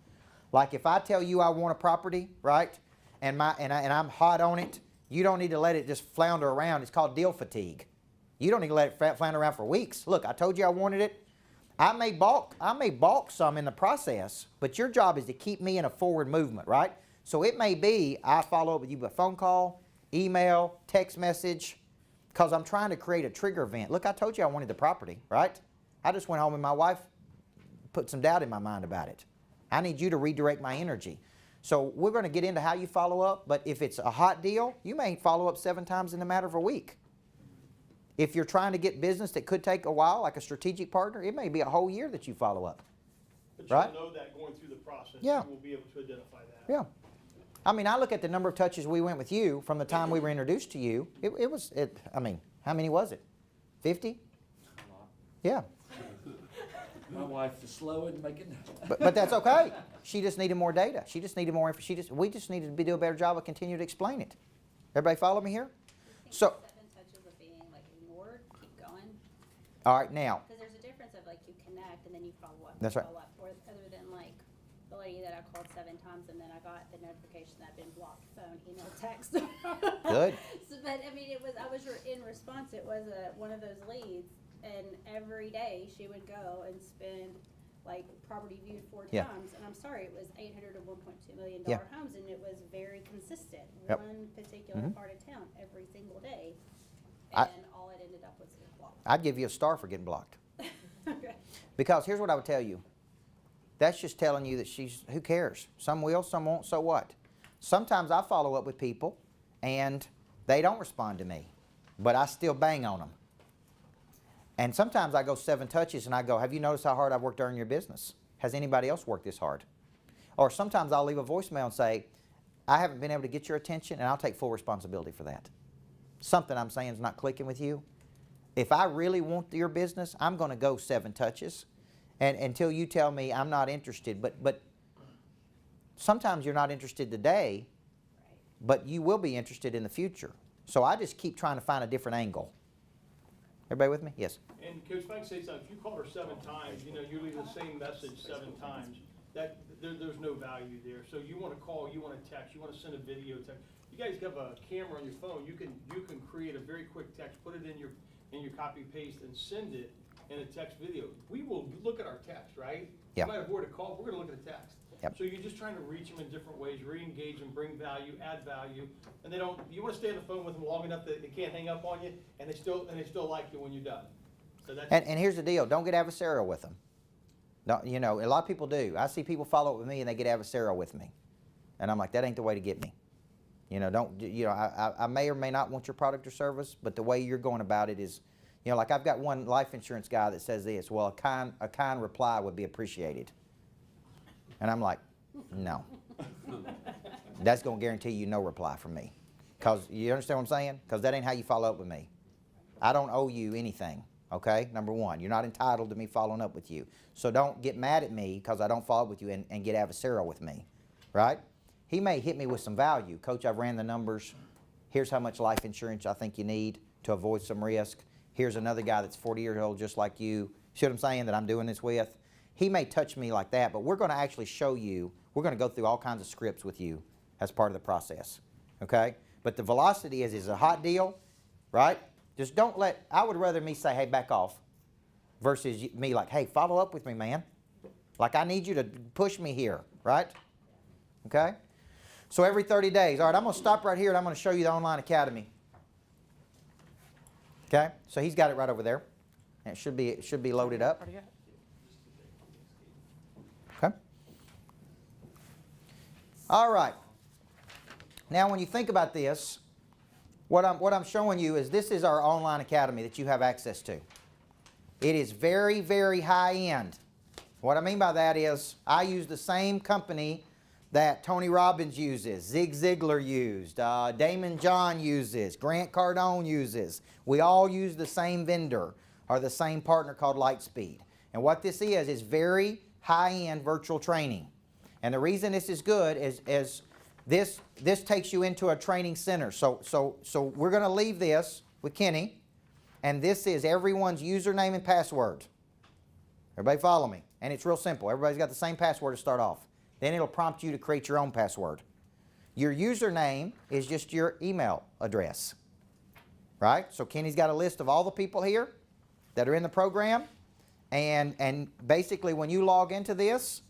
Like if I tell you I want a property, right, and I'm hot on it, you don't need to let it just flounder around. It's called deal fatigue. You don't need to let it flounder around for weeks. Look, I told you I wanted it. I may balk some in the process, but your job is to keep me in a forward movement, right? So it may be I follow up with you by phone call, email, text message, because I'm trying to create a trigger event. Look, I told you I wanted the property, right? I just went home and my wife put some doubt in my mind about it. I need you to redirect my energy. So we're going to get into how you follow up, but if it's a hot deal, you may follow up 7 times in a matter of a week. If you're trying to get business that could take a while, like a strategic partner, it may be a whole year that you follow up. But Right? you'll know that going through the process, Yeah. you will be able to identify that. Yeah. I mean, I look at the number of touches we went with you from the time we were introduced to you. I mean, how many was it? 50? Yeah. My wife is slow in making. But that's okay. She just needed more data. She just needed more info. We just needed to do a better job of continuing to explain it. Everybody follow me here? So, 7 touches of being like ignored, keep going. all right, now, Because there's a difference of like you connect and then you follow up. That's right. Follow up, or other than like the lady that I called 7 times and then I got the notification that I'd been blocked, phone, email, text. Good. So, but I mean, in response, it was one of those leads, and every day she would go and spend like property viewed 4 Yeah. times, and I'm sorry, it was 800 to 1.2 million Yeah. dollar homes, and it was very consistent. Yep. One particular Mhm. part of town every single day, I- and all it ended up was getting blocked. I'd give you a star for getting blocked. Okay. Because here's what I would tell you. That's just telling you that who cares? Some will, some won't, so what? Sometimes I follow up with people and they don't respond to me, but I still bang on them. And sometimes I go 7 touches and I go, have you noticed how hard I've worked to earn your business? Has anybody else worked this hard? Or sometimes I'll leave a voicemail and say, I haven't been able to get your attention and I'll take full responsibility for that. Something I'm saying is not clicking with you. if I really want your business, I'm going to go 7 touches, and until you tell me I'm not interested. But sometimes you're not interested today, but you will be interested in the future. So I just keep trying to find a different angle. Everybody with me? Yes. And Coach, if I can say something, if you called her 7 times, you know, you leave the same message 7 times, there's no value there. So you want to call, you want to text, you want to send a video text. You guys have a camera on your phone. You can create a very quick text, put it in your copy paste, and send it in a text video. We will look at our text, right? Yeah. You might avoid a call. We're going to look at a text. Yep. So you're just trying to reach them in different ways, re-engage them, bring value, add value, and they don't. You want to stay on the phone with them long enough that they can't hang up on you, and they still like you when you're done. So that's And here's the deal. Don't get adversarial with them. Don't, you know, a lot of people do. I see people follow up with me and they get adversarial with me. And I'm like, that ain't the way to get me. You know, don't, you know, I may or may not want your product or service, but the way you're going about it is, you know, like I've got one life insurance guy that says this, well, a kind reply would be appreciated. And I'm like, no. That's going to guarantee you no reply from me. Because, you understand what I'm saying? Because that ain't how you follow up with me. I don't owe you anything, okay? Number one, you're not entitled to me following up with you. So don't get mad at me because I don't follow up with you and get adversarial with me, right? He may hit me with some value. Coach, I've ran the numbers. Here's how much life insurance I think you need to avoid some risk. Here's another guy that's 40 years old just like you. See what I'm saying, that I'm doing this with? He may touch me like that, but we're going to actually show you, we're going to go through all kinds of scripts with you as part of the process, okay? But the velocity is a hot deal, right? Just don't let, I would rather me say, hey, back off, versus me like, hey, follow up with me, man. Like, I need you to push me here, right? Okay? So every 30 days, all right, I'm going to stop right here and I'm going to show you the online academy. Okay? So he's got it right over there. And it should be loaded up. Okay? All right. Now, when you think about this, what I'm showing you is this is our online academy that you have access to. It is very, very high end. What I mean by that is I use the same company that Tony Robbins uses, Zig Ziglar used, Damon John uses, Grant Cardone uses. We all use the same vendor or the same partner called Lightspeed. And what this is very high-end virtual training. And the reason this is good is this takes you into a training center. So we're going to leave this with Kenny, and this is everyone's username and password. Everybody follow me? And it's real simple. Everybody's got the same password to start off. Then it'll prompt you to create your own password. Your username is just your email address, right? So Kenny's got a list of all the people here that are in the program, and basically when you log into this,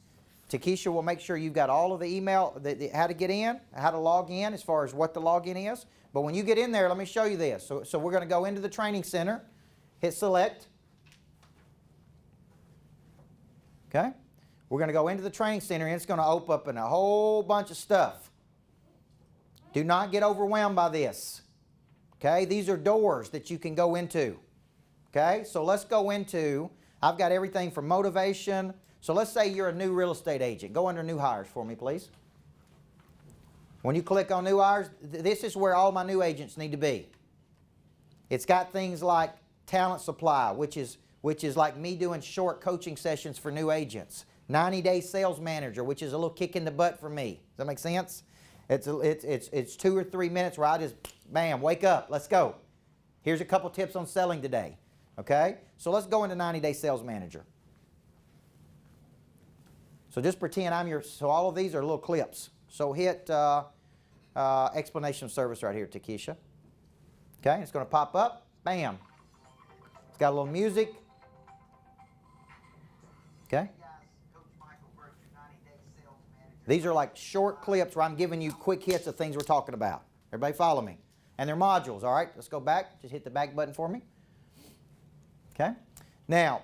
Takesha will make sure you've got all of the email, how to get in, how to log in as far as what the login is. But when you get in there, let me show you this. So we're going to go into the training center, hit select. Okay? We're going to go into the training center and it's going to open up in a whole bunch of stuff. Do not get overwhelmed by this. Okay? These are doors that you can go into. Okay? So let's go into, I've got everything from motivation. So let's say you're a new real estate agent. Go under new hires for me, please. When you click on new hires, this is where all my new agents need to be. It's got things like talent supply, which is like me doing short coaching sessions for new agents. 90-day sales manager, which is a little kick in the butt for me. Does that make sense? It's 2 or 3 minutes where I just, bam, wake up, let's go. Here's a couple tips on selling today. Okay? So let's go into 90-day sales manager. So just pretend I'm so all of these are little clips. So hit explanation of service right here, Takesha. Okay, it's going to pop up. Bam. It's got a little music. Okay. These are like short clips where I'm giving you quick hits of things we're talking about. Everybody follow me. And they're modules, all right? Let's go back. Just hit the back button for me. Okay. Now,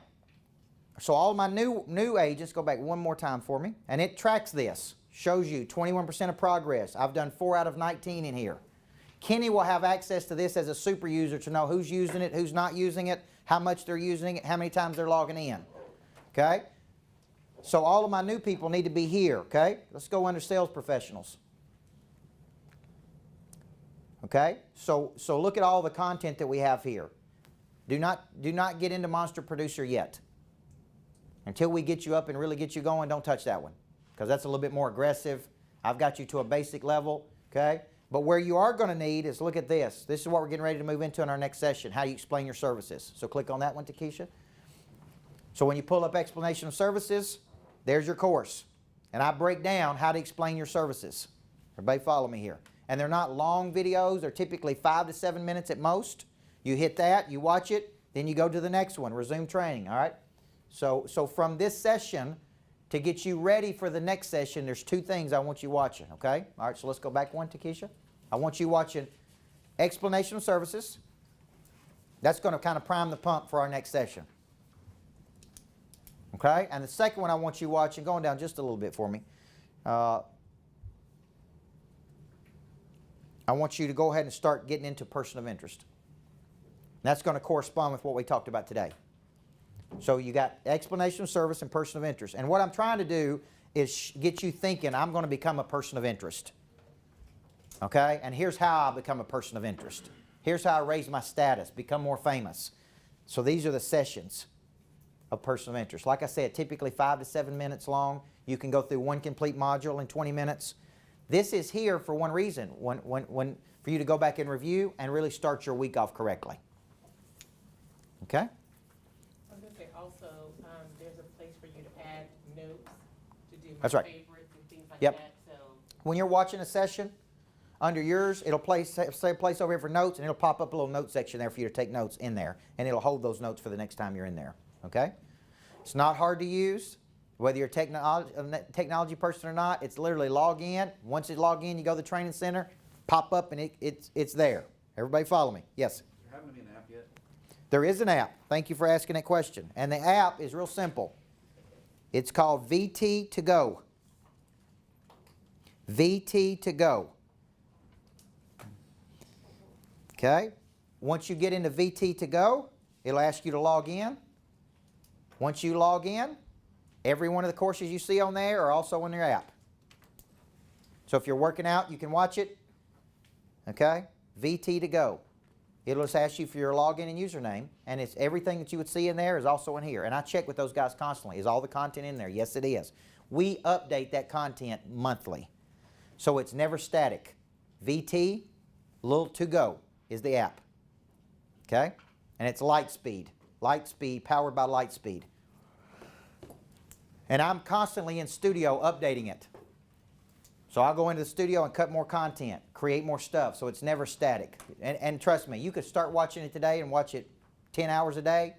so all my new agents, go back one more time for me. And it tracks this. Shows you 21% of progress. I've done 4 out of 19 in here. Kenny will have access to this as a super user to know who's using it, who's not using it, how much they're using it, how many times they're logging in. Okay? So all of my new people need to be here, okay? Let's go under sales professionals. Okay? So look at all the content that we have here. Do not get into Monster Producer yet. Until we get you up and really get you going, don't touch that one, because that's a little bit more aggressive. I've got you to a basic level, okay? But where you are going to need is, look at this. This is what we're getting ready to move into in our next session, how you explain your services. So click on that one, Takesha. So when you pull up explanation of services, there's your course. And I break down how to explain your services. Everybody follow me here. And they're not long videos. They're typically 5 to 7 minutes at most. You hit that, you watch it, then you go to the next one, resume training, all right? So from this session, to get you ready for the next session, there's 2 things I want you watching, okay? All right, so let's go back one, Takesha. I want you watching explanation of services. That's going to kind of prime the pump for our next session. Okay? And the second one I want you watching, going down just a little bit for me, I want you to go ahead and start getting into person of interest. That's going to correspond with what we talked about today. So you got explanation of service and person of interest. And what I'm trying to do is get you thinking, I'm going to become a person of interest. Okay? And here's how I become a person of interest. Here's how I raise my status, become more famous. So these are the sessions of person of interest. Like I said, typically 5 to 7 minutes long. You can go through one complete module in 20 minutes. This is here for one reason, for you to go back and review and really start your week off correctly. Okay? I was going to say also, there's a place for you to add notes to do my That's right. favorites and things like Yep. that. So When you're watching a session, under yours, it'll say a place over here for notes, and it'll pop up a little note section there for you to take notes in there, and it'll hold those notes for the next time you're in there. Okay? It's not hard to use, whether you're a technology person or not. It's literally log in. Once you log in, you go to the training center, pop up, and it's there. Everybody follow me? Yes? There haven't been an app yet? There is an app. Thank you for asking that question. And the app is real simple. It's called VT to Go. VT to Go. Okay? Once you get into VT to Go, it'll ask you to log in. Once you log in, every one of the courses you see on there are also in your app. So if you're working out, you can watch it. Okay? VT to Go. It'll just ask you for your login and username, and it's everything that you would see in there is also in here. And I check with those guys constantly. Is all the content in there? Yes, it is. We update that content monthly. So it's never static. VT, little to go is the app. Okay? And it's Lightspeed. Lightspeed, powered by Lightspeed. And I'm constantly in studio updating it. So I'll go into the studio and cut more content, create more stuff, so it's never static. And trust me, you could start watching it today and watch it 10 hours a day,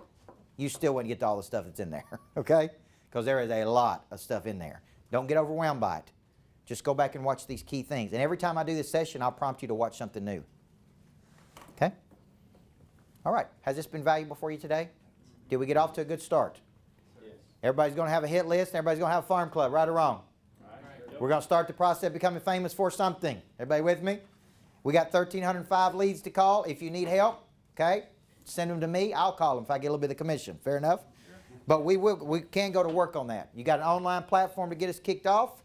you still wouldn't get to all the stuff that's in there, okay? Because there is a lot of stuff in there. Don't get overwhelmed by it. Just go back and watch these key things. And every time I do this session, I'll prompt you to watch something new. Okay? All right. Has this been valuable for you today? Did we get off to a good start? Yes. Everybody's going to have a hit list. Everybody's going to have a farm club, right or wrong? We're going to start the process of becoming famous for something. Everybody with me? We got 1,305 leads to call. If you need help, okay, send them to me. I'll call them if I get a little bit of commission. Fair enough? But we can go to work on that. You got an online platform to get us kicked off.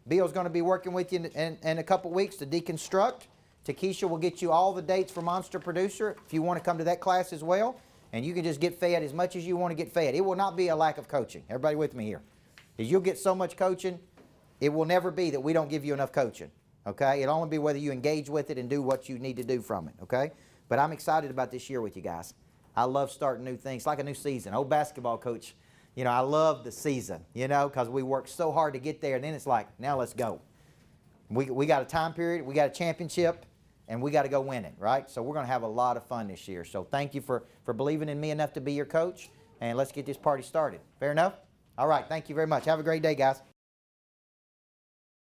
Bill's going to be working with you in a couple weeks to deconstruct. Takesha will get you all the dates for Monster Producer if you want to come to that class as well. And you can just get fed as much as you want to get fed. It will not be a lack of coaching. Everybody with me here? Is you'll get so much coaching, it will never be that we don't give you enough coaching. Okay? It'll only be whether you engage with it and do what you need to do from it. Okay? But I'm excited about this year with you guys. I love starting new things. It's like a new season. Old basketball coach, you know, I love the season, you know, because we work so hard to get there, and then it's like, now let's go. We got a time period, we got a championship, and we got to go win it, right? So we're going to have a lot of fun this year. So thank you for believing in me enough to be your coach, and let's get this party started. Fair enough? All right, thank you very much. Have a great day, guys.